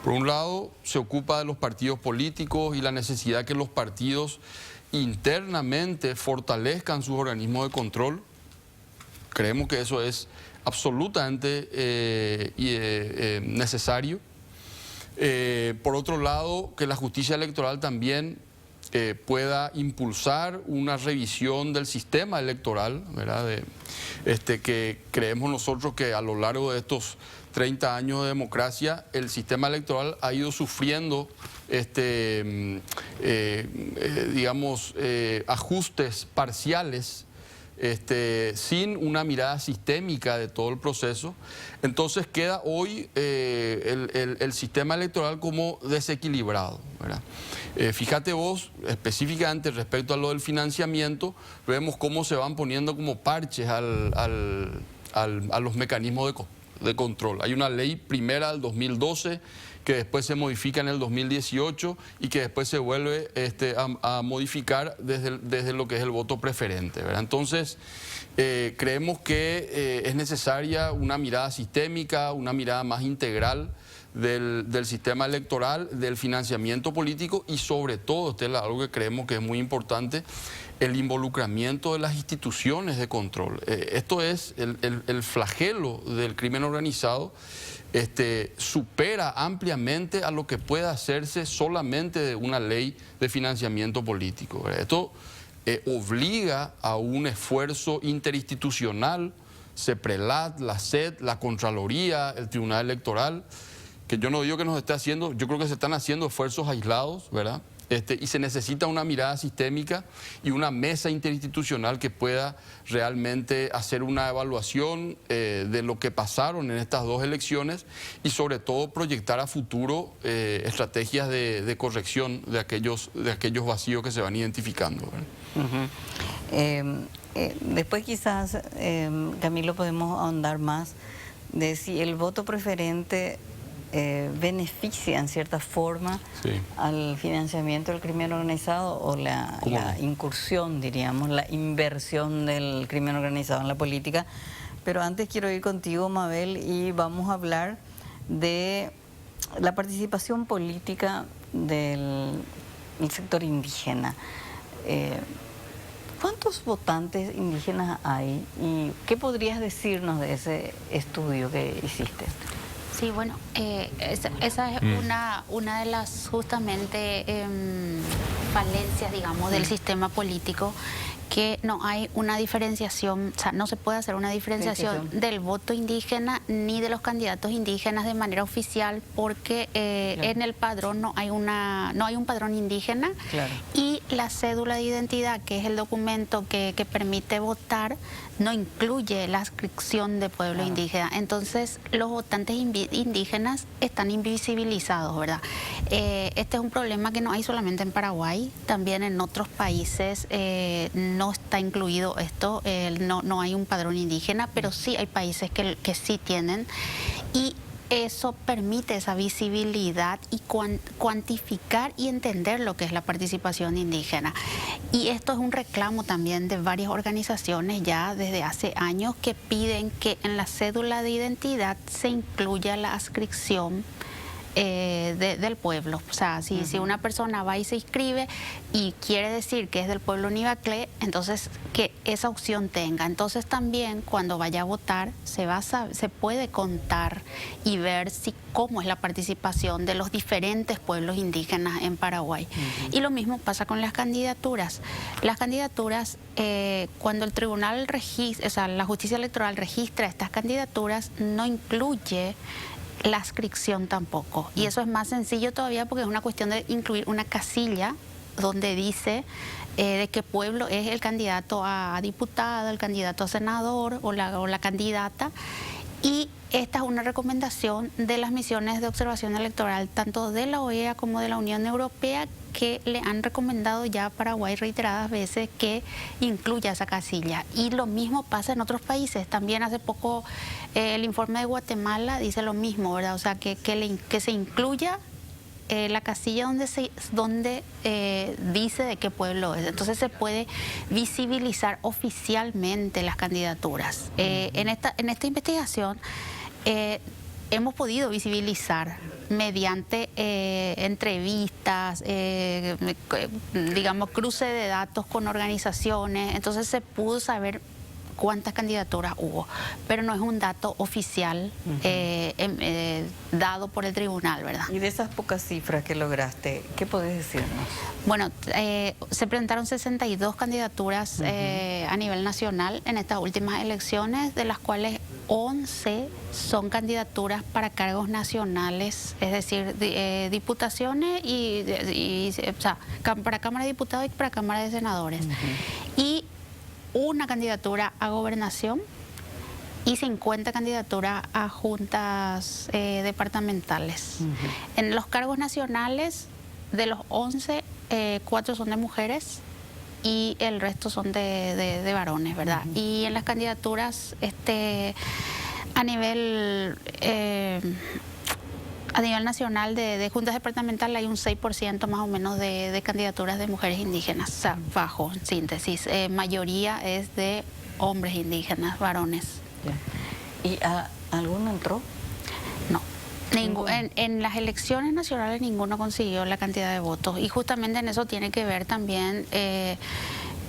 Por un lado, se ocupa de los partidos políticos y la necesidad que los partidos internamente fortalezcan sus organismos de control. Creemos que eso es absolutamente necesario. Por otro lado, que la justicia electoral también pueda impulsar una revisión del sistema electoral, ¿verdad? Que creemos nosotros que a lo largo de estos 30 años de democracia, el sistema electoral ha ido sufriendo ajustes parciales, sin una mirada sistémica de todo el proceso. Entonces queda hoy el sistema electoral como desequilibrado, ¿verdad? Fíjate vos, específicamente respecto a lo del financiamiento, vemos cómo se van poniendo como parches a los mecanismos de control. Hay una ley primera del 2012 que después se modifica en el 2018 y que después se vuelve a modificar desde lo que es el voto preferente, ¿verdad? Entonces, creemos que es necesaria una mirada sistémica, una mirada más integral del sistema electoral, del financiamiento político y sobre todo, Estela, algo que creemos que es muy importante, el involucramiento de las instituciones de control. Esto es el flagelo del crimen organizado. Supera ampliamente a lo que pueda hacerse solamente de una ley de financiamiento político, ¿verdad? Esto obliga a un esfuerzo interinstitucional, CEPRELAT, la SED, la Contraloría, el Tribunal Electoral, que yo no digo que nos esté haciendo, yo creo que se están haciendo esfuerzos aislados, ¿verdad? Y se necesita una mirada sistémica y una mesa interinstitucional que pueda realmente hacer una evaluación de lo que pasaron en estas dos elecciones y sobre todo proyectar a futuro estrategias de corrección de aquellos vacíos que se van identificando, ¿verdad? Después quizás, Camilo, podemos ahondar más de si el voto preferente beneficia en cierta forma al financiamiento del crimen organizado o la incursión, diríamos, la inversión del crimen organizado en la política. Pero antes quiero ir contigo, Mabel, y vamos a hablar de la participación política del sector indígena. ¿Cuántos votantes indígenas hay y qué podrías decirnos de ese estudio que hiciste? Sí, bueno, esa es una de las justamente falencias, digamos, del sistema político, que no hay una diferenciación, o sea, no se puede hacer una diferenciación del voto indígena ni de los candidatos indígenas de manera oficial porque en el padrón no hay un padrón indígena y la cédula de identidad, que es el documento que permite votar, no incluye la adscripción de pueblo indígena. Entonces, los votantes indígenas están invisibilizados, ¿verdad? Este es un problema que no hay solamente en Paraguay, también en otros países no está incluido esto, no hay un padrón indígena, pero sí hay países que sí tienen, y eso permite esa visibilidad y cuantificar y entender lo que es la participación indígena. Y esto es un reclamo también de varias organizaciones ya desde hace años que piden que en la cédula de identidad se incluya la adscripción del pueblo. O sea, si una persona va y se inscribe y quiere decir que es del pueblo Nivaclé, entonces que esa opción tenga. Entonces también cuando vaya a votar se puede contar y ver cómo es la participación de los diferentes pueblos indígenas en Paraguay. Y lo mismo pasa con las candidaturas. Las candidaturas, cuando el tribunal registra, o sea, la justicia electoral registra estas candidaturas, no incluye la adscripción tampoco. Y eso es más sencillo todavía porque es una cuestión de incluir una casilla donde dice de qué pueblo es el candidato a diputado, el candidato a senador o la candidata. Y esta es una recomendación de las misiones de observación electoral, tanto de la OEA como de la Unión Europea, que le han recomendado ya a Paraguay reiteradas veces que incluya esa casilla. Y lo mismo pasa en otros países. También hace poco el informe de Guatemala dice lo mismo, ¿verdad? O sea, que se incluya la casilla donde dice de qué pueblo es. Entonces se puede visibilizar oficialmente las candidaturas. En esta investigación hemos podido visibilizar mediante entrevistas, digamos, cruce de datos con organizaciones. Entonces se pudo saber cuántas candidaturas hubo, pero no es un dato oficial dado por el tribunal, ¿verdad? Y de esas pocas cifras que lograste, ¿qué podés decirnos? Bueno, se presentaron 62 candidaturas a nivel nacional en estas últimas elecciones, de las cuales 11 son candidaturas para cargos nacionales, es decir, diputaciones o sea, para Cámara de Diputados y para Cámara de Senadores. Y una candidatura a gobernación y 50 candidaturas a juntas departamentales. En los cargos nacionales, de los 11, 4 son de mujeres y el resto son de varones, ¿verdad? Y en las candidaturas a nivel nacional de juntas departamentales hay un 6% más o menos de candidaturas de mujeres indígenas, o sea, bajo, en síntesis. Mayoría es de hombres indígenas, varones. ¿Y alguno entró? No. En las elecciones nacionales ninguno consiguió la cantidad de votos. Y justamente en eso tiene que ver también...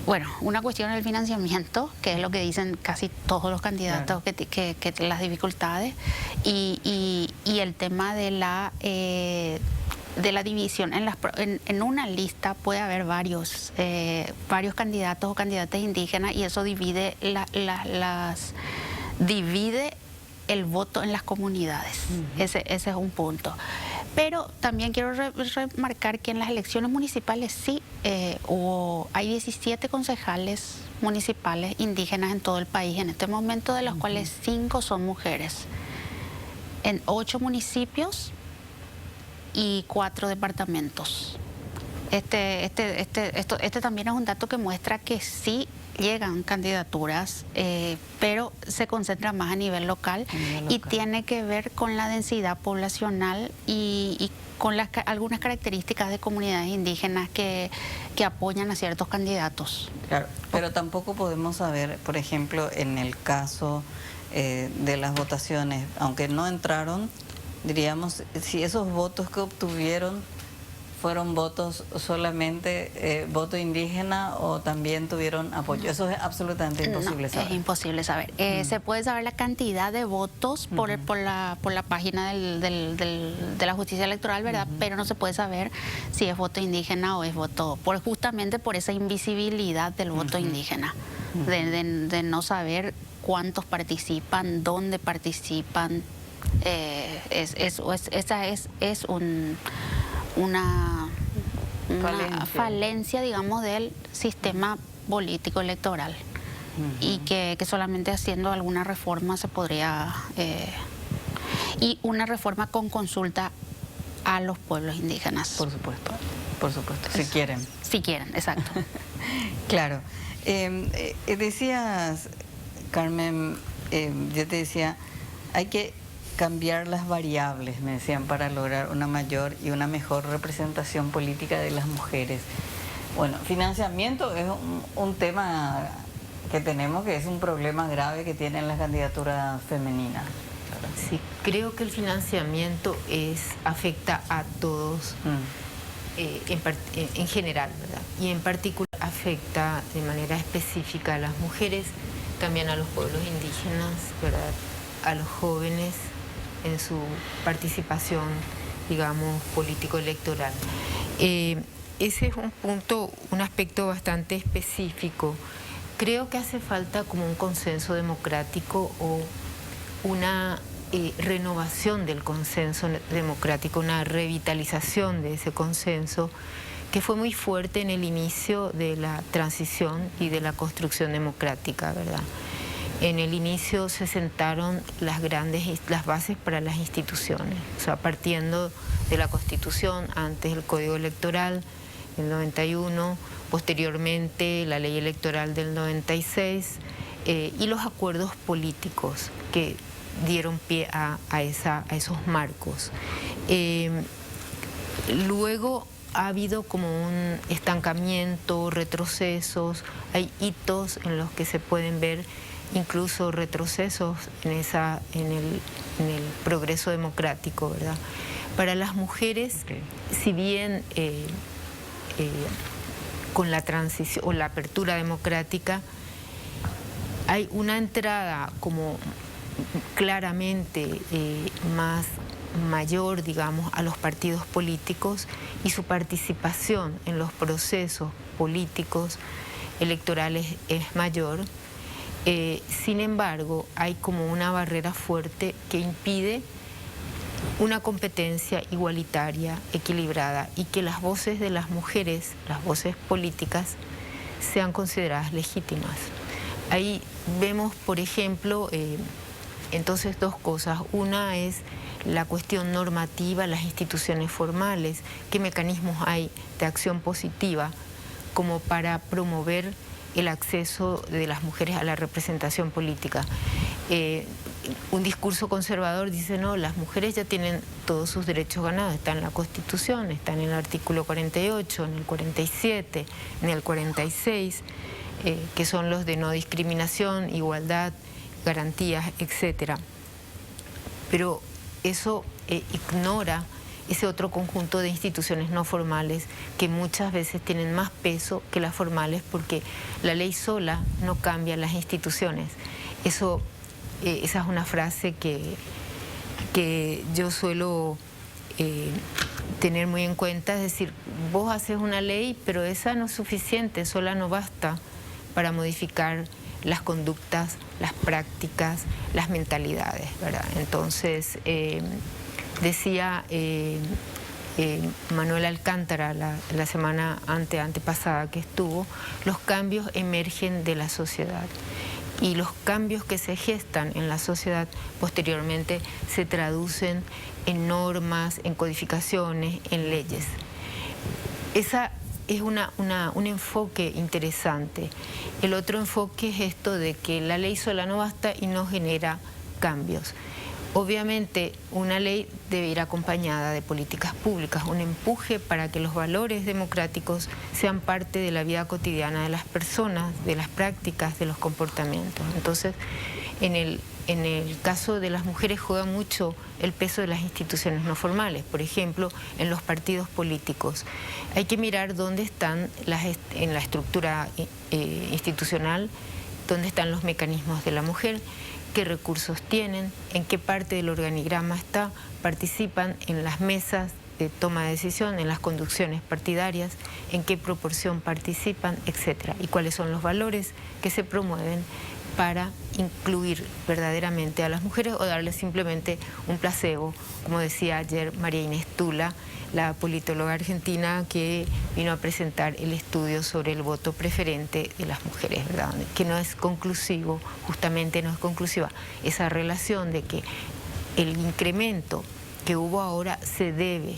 bueno, una cuestión es el financiamiento, que es lo que dicen casi todos los candidatos, claro, que las dificultades, y el tema de la división. En una lista puede haber varios candidatos o candidatas indígenas, y eso divide divide el voto en las comunidades. Ese es un punto. Pero también quiero remarcar que en las elecciones municipales sí hay 17 concejales municipales indígenas en todo el país en este momento, de los cuales 5 son mujeres, en 8 municipios y 4 departamentos. Este también es un dato que muestra que sí llegan candidaturas, pero se concentra más a nivel local, y tiene que ver con la densidad poblacional y con algunas características de comunidades indígenas que apoyan a ciertos candidatos. Claro, pero tampoco podemos saber, por ejemplo, en el caso de las votaciones, aunque no entraron, diríamos, si esos votos que obtuvieron fueron votos solamente voto indígena o también tuvieron apoyo. Eso es absolutamente imposible saber. Es imposible saber. Se puede saber la cantidad de votos por la página de la justicia electoral, ¿verdad? Pero no se puede saber si es voto indígena o es voto, justamente por esa invisibilidad del voto indígena, de no saber cuántos participan, dónde participan. Esa es una falencia, digamos, del sistema político electoral, y que solamente haciendo alguna reforma se podría, y una reforma con consulta a los pueblos indígenas. Por supuesto, si quieren. Si quieren, exacto. Claro. Decías, Carmen, yo te decía, hay que cambiar las variables, me decían, para lograr una mayor y una mejor representación política de las mujeres. Bueno, financiamiento es un tema que tenemos, que es un problema grave que tienen las candidaturas femeninas. Sí, creo que el financiamiento afecta a todos en general, ¿verdad? Y en particular afecta de manera específica a las mujeres, también a los pueblos indígenas, ¿verdad? A los jóvenes en su participación, digamos, político-electoral. Ese es un aspecto bastante específico. Creo que hace falta como un consenso democrático o una renovación del consenso democrático, una revitalización de ese consenso que fue muy fuerte en el inicio de la transición y de la construcción democrática, ¿verdad? En el inicio se sentaron las bases para las instituciones, o sea, partiendo de la Constitución, antes el Código Electoral del 91, posteriormente la Ley Electoral del 96 y los acuerdos políticos que dieron pie a esos marcos. Luego ha habido como un estancamiento, retrocesos, hay hitos en los que se pueden ver incluso retrocesos en el progreso democrático, ¿verdad? Para las mujeres, si bien con la transición o la apertura democrática hay una entrada como claramente más mayor, digamos, a los partidos políticos y su participación en los procesos políticos electorales es mayor. Sin embargo, hay como una barrera fuerte que impide una competencia igualitaria, equilibrada, y que las voces de las mujeres, las voces políticas, sean consideradas legítimas. Ahí vemos, por ejemplo, entonces dos cosas. Una es la cuestión normativa, las instituciones formales, qué mecanismos hay de acción positiva como para promover el acceso de las mujeres a la representación política. Un discurso conservador dice, no, las mujeres ya tienen todos sus derechos ganados, están en la Constitución, están en el artículo 48, en el 47, en el 46, que son los de no discriminación, igualdad, garantías, etc. Pero eso ignora ese otro conjunto de instituciones no formales que muchas veces tienen más peso que las formales, porque la ley sola no cambia las instituciones. Esa es una frase que yo suelo tener muy en cuenta, es decir, vos haces una ley, pero esa no es suficiente, sola no basta para modificar las conductas, las prácticas, las mentalidades, ¿verdad? Entonces, decía Manuel Alcántara la semana antepasada que estuvo, los cambios emergen de la sociedad y los cambios que se gestan en la sociedad posteriormente se traducen en normas, en codificaciones, en leyes. Esa es un enfoque interesante. El otro enfoque es esto de que la ley sola no basta y no genera cambios. Obviamente, una ley debe ir acompañada de políticas públicas, un empuje para que los valores democráticos sean parte de la vida cotidiana de las personas, de las prácticas, de los comportamientos. Entonces, en el caso de las mujeres juega mucho el peso de las instituciones no formales, por ejemplo, en los partidos políticos. Hay que mirar dónde están en la estructura institucional, dónde están los mecanismos de la mujer, qué recursos tienen, en qué parte del organigrama participan en las mesas de toma de decisión, en las conducciones partidarias, en qué proporción participan, etc. Y cuáles son los valores que se promueven para incluir verdaderamente a las mujeres o darles simplemente un placebo, como decía ayer María Inés Tula, la politóloga argentina que vino a presentar el estudio sobre el voto preferente de las mujeres, ¿verdad? Que no es conclusivo, justamente no es conclusiva esa relación de que el incremento que hubo ahora se debe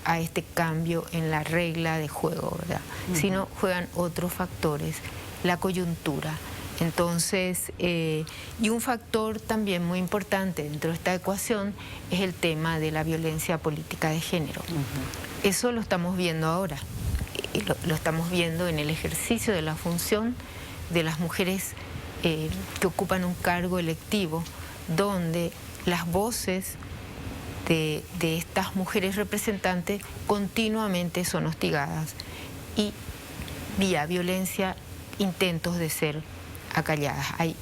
a este cambio en la regla de juego, ¿verdad? Sino juegan otros factores, la coyuntura. Entonces, y un factor también muy importante dentro de esta ecuación es el tema de la violencia política de género. Eso lo estamos viendo ahora, lo estamos viendo en el ejercicio de la función de las mujeres que ocupan un cargo electivo, donde las voces de estas mujeres representantes continuamente son hostigadas y vía violencia intentos de ser acalladas. Hay,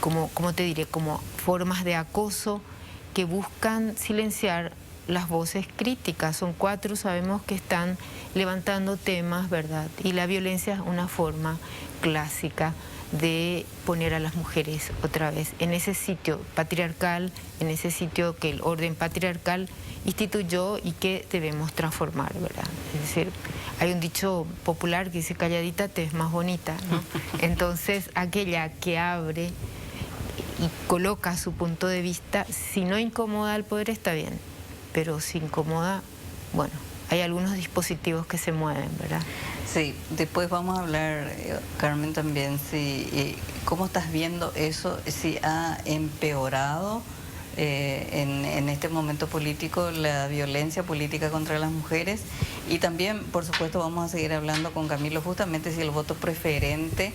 como te diré, como formas de acoso que buscan silenciar las voces críticas. Son 4, sabemos que están levantando temas, ¿verdad? Y la violencia es una forma clásica de poner a las mujeres otra vez en ese sitio patriarcal, en ese sitio que el orden patriarcal instituyó y que debemos transformar, ¿verdad? Es decir, hay un dicho popular que dice calladita te es más bonita, ¿no? Entonces, aquella que abre y coloca su punto de vista, si no incomoda al poder está bien, pero si incomoda, bueno, hay algunos dispositivos que se mueven, ¿verdad? Sí, después vamos a hablar, Carmen, también, si cómo estás viendo eso, si ha empeorado en este momento político la violencia política contra las mujeres, y también, por supuesto, vamos a seguir hablando con Camilo justamente si el voto preferente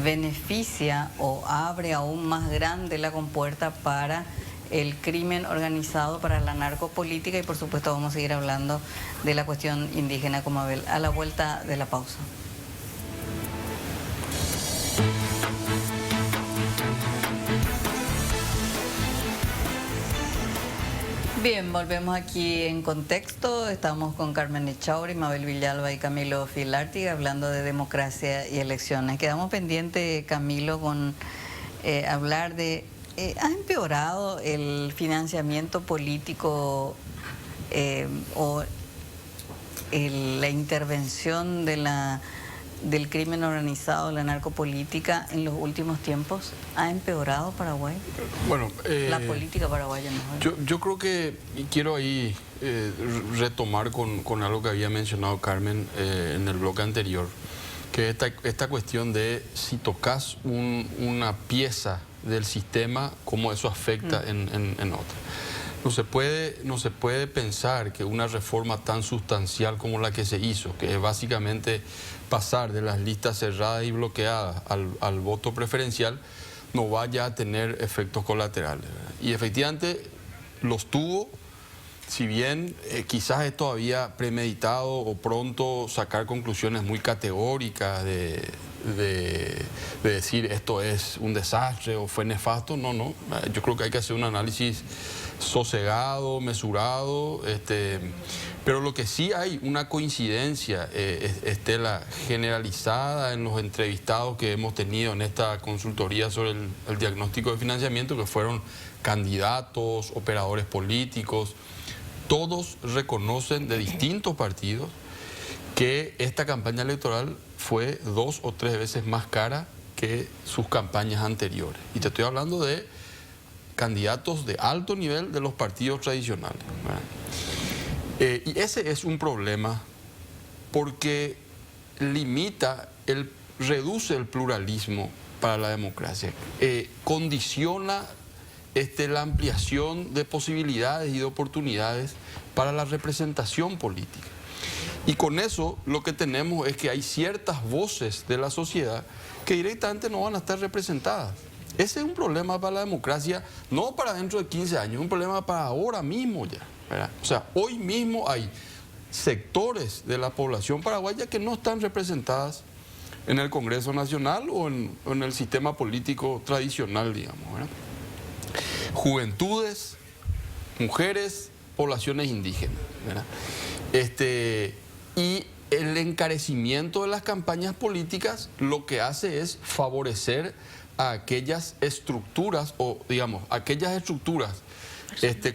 beneficia o abre aún más grande la compuerta para el crimen organizado, para la narcopolítica, y por supuesto vamos a seguir hablando de la cuestión indígena con Mabel a la vuelta de la pausa. Bien, volvemos aquí en Contexto. Estamos con Carmen Echauri, Mabel Villalba y Camilo Filártiga hablando de democracia y elecciones. Quedamos pendientes, Camilo, con hablar de... ¿Ha empeorado el financiamiento político o la intervención del crimen organizado, la narcopolítica en los últimos tiempos? ¿Ha empeorado Paraguay? Bueno, la política paraguaya mejor. Yo creo que, y quiero ahí retomar con algo que había mencionado Carmen en el bloque anterior, que esta cuestión de si tocas una pieza del sistema, cómo eso afecta en otra. No se puede pensar que una reforma tan sustancial como la que se hizo, que es básicamente pasar de las listas cerradas y bloqueadas al voto preferencial, no vaya a tener efectos colaterales, ¿verdad? Y efectivamente los tuvo, si bien quizás es todavía premeditado o pronto sacar conclusiones muy categóricas de decir esto es un desastre o fue nefasto, no. Yo creo que hay que hacer un análisis sosegado, mesurado, pero lo que sí hay una coincidencia, Estela, generalizada en los entrevistados que hemos tenido en esta consultoría sobre el diagnóstico de financiamiento, que fueron candidatos, operadores políticos, todos reconocen de distintos partidos que esta campaña electoral fue 2 o 3 veces más cara que sus campañas anteriores. Y te estoy hablando de candidatos de alto nivel de los partidos tradicionales, ¿verdad? Y ese es un problema porque reduce el pluralismo para la democracia, condiciona la ampliación de posibilidades y de oportunidades para la representación política. Y con eso lo que tenemos es que hay ciertas voces de la sociedad que directamente no van a estar representadas. Ese es un problema para la democracia, no para dentro de 15 años, es un problema para ahora mismo ya, ¿verdad? O sea, hoy mismo hay sectores de la población paraguaya que no están representadas en el Congreso Nacional o en el sistema político tradicional, digamos, ¿verdad? Juventudes, mujeres, poblaciones indígenas, ¿verdad? Y el encarecimiento de las campañas políticas lo que hace es favorecer a aquellas estructuras, o digamos, aquellas estructuras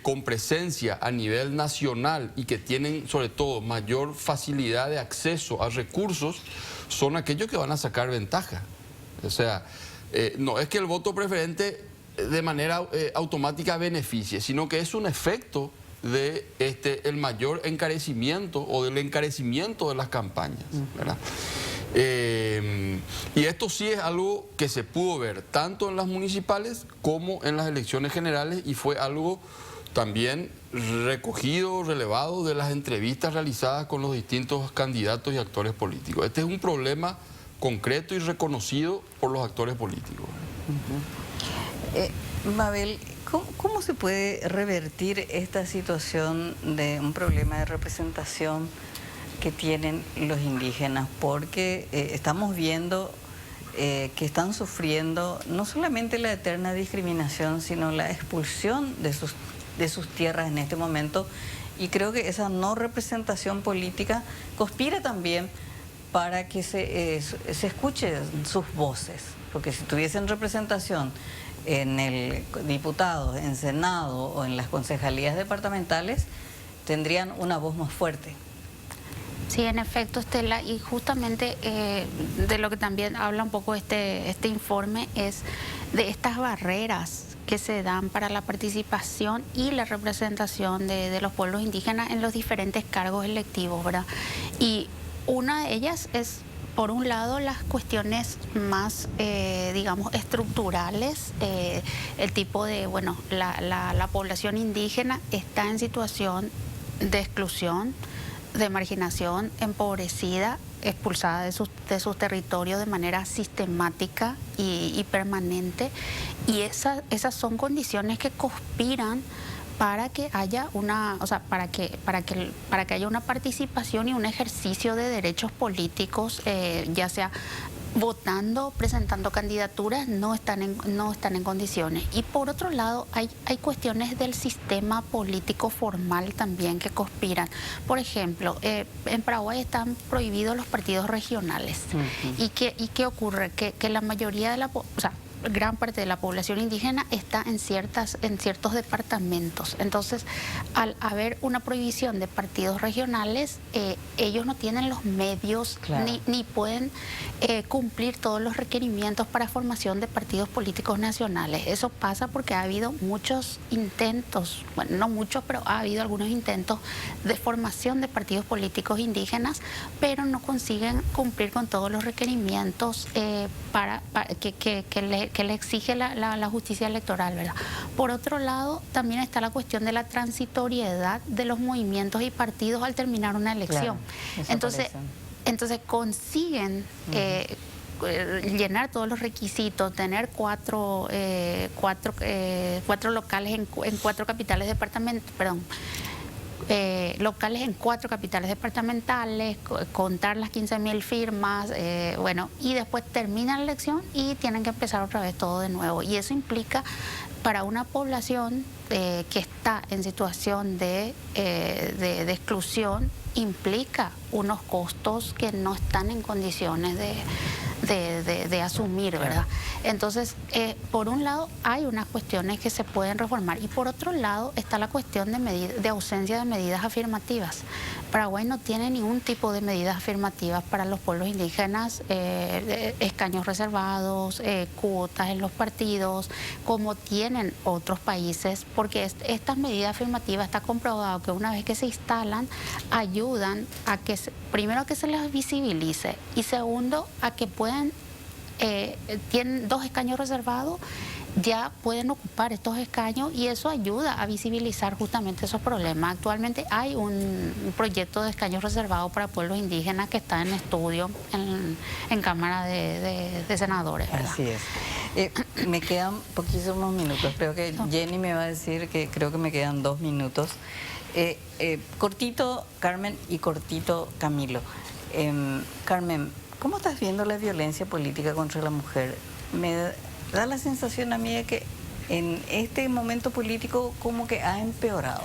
con presencia a nivel nacional y que tienen sobre todo mayor facilidad de acceso a recursos, son aquellos que van a sacar ventaja. O sea, no es que el voto preferente de manera automática beneficie, sino que es un efecto de el mayor encarecimiento o del encarecimiento de las campañas, ¿verdad? Y esto sí es algo que se pudo ver tanto en las municipales como en las elecciones generales, y fue algo también recogido, relevado de las entrevistas realizadas con los distintos candidatos y actores políticos. Este es un problema concreto y reconocido por los actores políticos. Mabel, ¿cómo se puede revertir esta situación de un problema de representación que tienen los indígenas? Porque estamos viendo que están sufriendo no solamente la eterna discriminación, sino la expulsión de sus tierras en este momento, y creo que esa no representación política conspira también para que se escuchen sus voces, porque si tuviesen representación en el diputado, en Senado o en las concejalías departamentales, tendrían una voz más fuerte. Sí, en efecto, Estela, y justamente de lo que también habla un poco este informe es de estas barreras que se dan para la participación y la representación de los pueblos indígenas en los diferentes cargos electivos, ¿verdad? Y una de ellas es, por un lado, las cuestiones más, digamos, estructurales, el tipo de, bueno, la población indígena está en situación de exclusión, de marginación, empobrecida, expulsada de sus territorios de manera sistemática y permanente, y esas son condiciones que conspiran para que haya una, o sea, para que haya una participación y un ejercicio de derechos políticos, ya sea votando, presentando candidaturas, no están en condiciones. Y por otro lado, hay cuestiones del sistema político formal también que conspiran. Por ejemplo, en Paraguay están prohibidos los partidos regionales. ¿Y qué ocurre? Que la mayoría de gran parte de la población indígena está en ciertos departamentos. Entonces, al haber una prohibición de partidos regionales, ellos no tienen los medios, claro, ni pueden cumplir todos los requerimientos para formación de partidos políticos nacionales. Eso pasa porque ha habido muchos intentos, bueno, no muchos, pero ha habido algunos intentos de formación de partidos políticos indígenas, pero no consiguen cumplir con todos los requerimientos que le exige la justicia electoral, ¿verdad? Por otro lado, también está la cuestión de la transitoriedad de los movimientos y partidos al terminar una elección. Claro, entonces consiguen llenar todos los requisitos, tener cuatro locales en 4 capitales locales en 4 capitales departamentales, contar las 15.000 firmas, bueno, y después termina la elección y tienen que empezar otra vez todo de nuevo. Y eso implica, para una población que está en situación de exclusión, implica unos costos que no están en condiciones de asumir, ¿verdad? Entonces, por un lado, hay unas cuestiones que se pueden reformar, y por otro lado está la cuestión de ausencia de medidas afirmativas. Paraguay no tiene ningún tipo de medidas afirmativas para los pueblos indígenas, escaños reservados, cuotas en los partidos, como tienen otros países, porque estas medidas afirmativas está comprobado que una vez que se instalan, ayudan a que, primero, a que se les visibilice, y segundo, a que puedan, tienen 2 escaños reservados, ya pueden ocupar estos escaños, y eso ayuda a visibilizar justamente esos problemas. Actualmente hay un proyecto de escaños reservados para pueblos indígenas que está en estudio en Cámara de Senadores, ¿verdad? Así es. Me quedan poquísimos minutos. Creo que Jenny me va a decir que creo que me quedan 2 minutos. Cortito Carmen y cortito Camilo. Carmen, ¿cómo estás viendo la violencia política contra la mujer? Me da la sensación a mí de que en este momento político como que ha empeorado.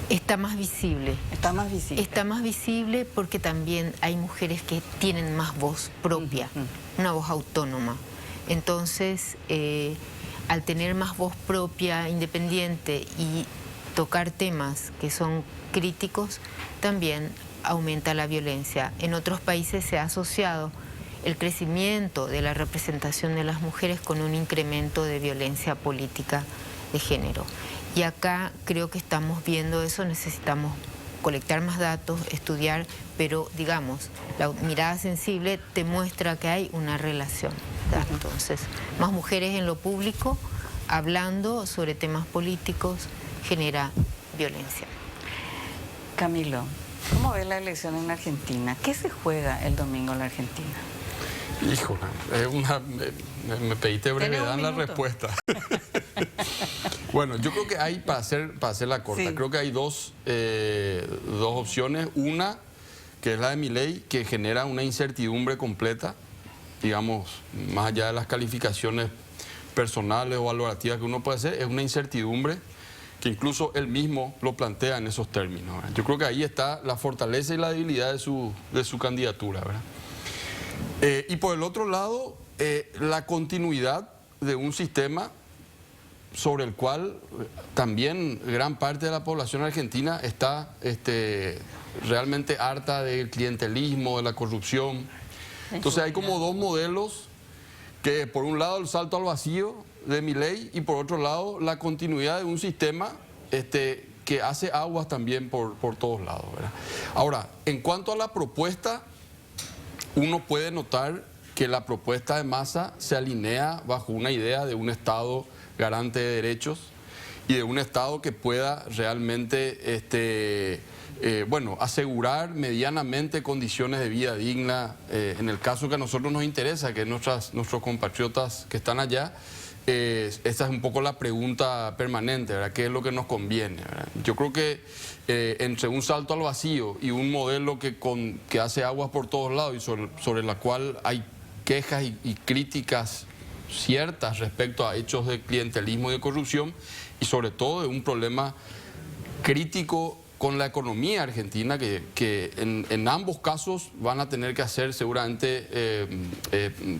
Está más visible. Está más visible. Está más visible porque también hay mujeres que tienen más voz propia, una voz autónoma. Entonces, al tener más voz propia, independiente, y tocar temas que son críticos, también aumenta la violencia. En otros países se ha asociado el crecimiento de la representación de las mujeres con un incremento de violencia política de género. Y acá creo que estamos viendo eso, necesitamos colectar más datos, estudiar, pero digamos, la mirada sensible te muestra que hay una relación. Entonces, más mujeres en lo público, hablando sobre temas políticos, genera violencia. Camilo, ¿cómo ves la elección en Argentina? ¿Qué se juega el domingo en la Argentina? Híjole, me pediste brevedad en la respuesta. Bueno, yo creo que hay, para hacer la corta, sí, creo que hay dos opciones. Una, que es la de Milei, que genera una incertidumbre completa, digamos, más allá de las calificaciones personales o valorativas que uno puede hacer, es una incertidumbre que incluso él mismo lo plantea en esos términos, ¿verdad? Yo creo que ahí está la fortaleza y la debilidad de su candidatura, ¿verdad? Y por el otro lado, la continuidad de un sistema sobre el cual también gran parte de la población argentina está realmente harta del clientelismo, de la corrupción. Entonces hay como dos modelos, que por un lado el salto al vacío de Milei y por otro lado la continuidad de un sistema que hace aguas también por todos lados, ¿verdad? Ahora, en cuanto a la propuesta, uno puede notar que la propuesta de Massa se alinea bajo una idea de un Estado garante de derechos y de un Estado que pueda realmente asegurar medianamente condiciones de vida digna. En el caso que a nosotros nos interesa, que nuestros compatriotas que están allá, esa es un poco la pregunta permanente, ¿verdad? ¿Qué es lo que nos conviene, ¿verdad? Yo creo que entre un salto al vacío y un modelo que hace aguas por todos lados y sobre la cual hay quejas y críticas ciertas respecto a hechos de clientelismo y de corrupción, y sobre todo de un problema crítico con la economía argentina, que en ambos casos van a tener que hacer seguramente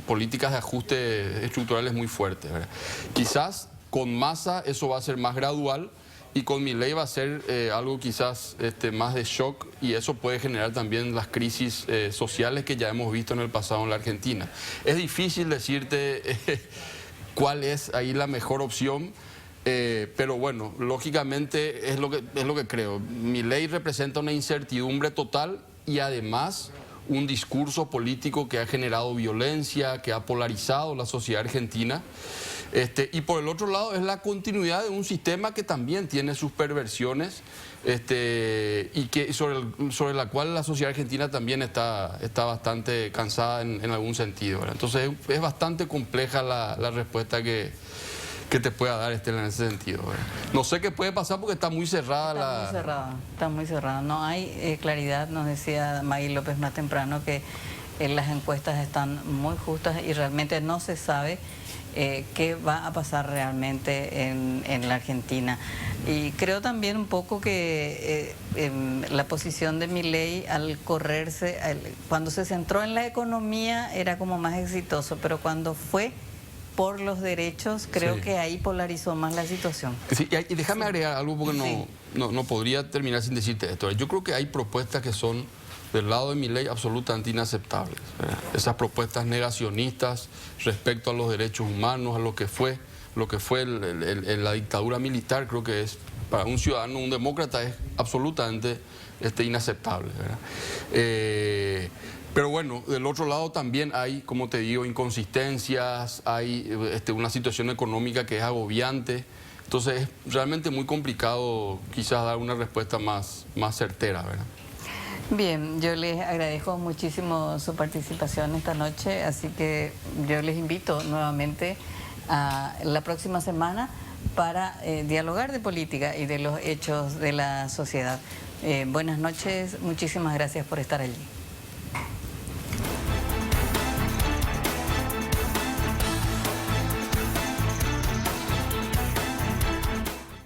políticas de ajuste estructurales muy fuertes, ¿verdad? Quizás con Massa eso va a ser más gradual y con Milei va a ser algo quizás más de shock, y eso puede generar también las crisis sociales que ya hemos visto en el pasado en la Argentina. Es difícil decirte cuál es ahí la mejor opción. Pero bueno, lógicamente es lo que creo. Milei representa una incertidumbre total y además un discurso político que ha generado violencia, que ha polarizado la sociedad argentina. Y por el otro lado es la continuidad de un sistema que también tiene sus perversiones y que sobre la cual la sociedad argentina también está bastante cansada en algún sentido, ¿verdad? Entonces es bastante compleja la respuesta que te pueda dar en ese sentido, ¿verdad? No sé qué puede pasar porque está muy cerrada Está muy cerrada. No hay claridad. Nos decía Maggie López más temprano que las encuestas están muy justas y realmente no se sabe qué va a pasar realmente en la Argentina. Y creo también un poco que la posición de Milei al correrse, cuando se centró en la economía era como más exitoso, pero cuando fue por los derechos, creo que ahí polarizó más la situación. Sí, y déjame agregar algo porque no podría terminar sin decirte esto. Yo creo que hay propuestas que son del lado de Milei absolutamente inaceptables, ¿verdad? Esas propuestas negacionistas respecto a los derechos humanos, a lo que fue la dictadura militar, creo que es para un ciudadano, un demócrata, es absolutamente inaceptable, ¿verdad? Pero bueno, del otro lado también hay, como te digo, inconsistencias, hay una situación económica que es agobiante. Entonces es realmente muy complicado quizás dar una respuesta más certera, ¿verdad? Bien, yo les agradezco muchísimo su participación esta noche, así que yo les invito nuevamente a la próxima semana para dialogar de política y de los hechos de la sociedad. Buenas noches, muchísimas gracias por estar allí.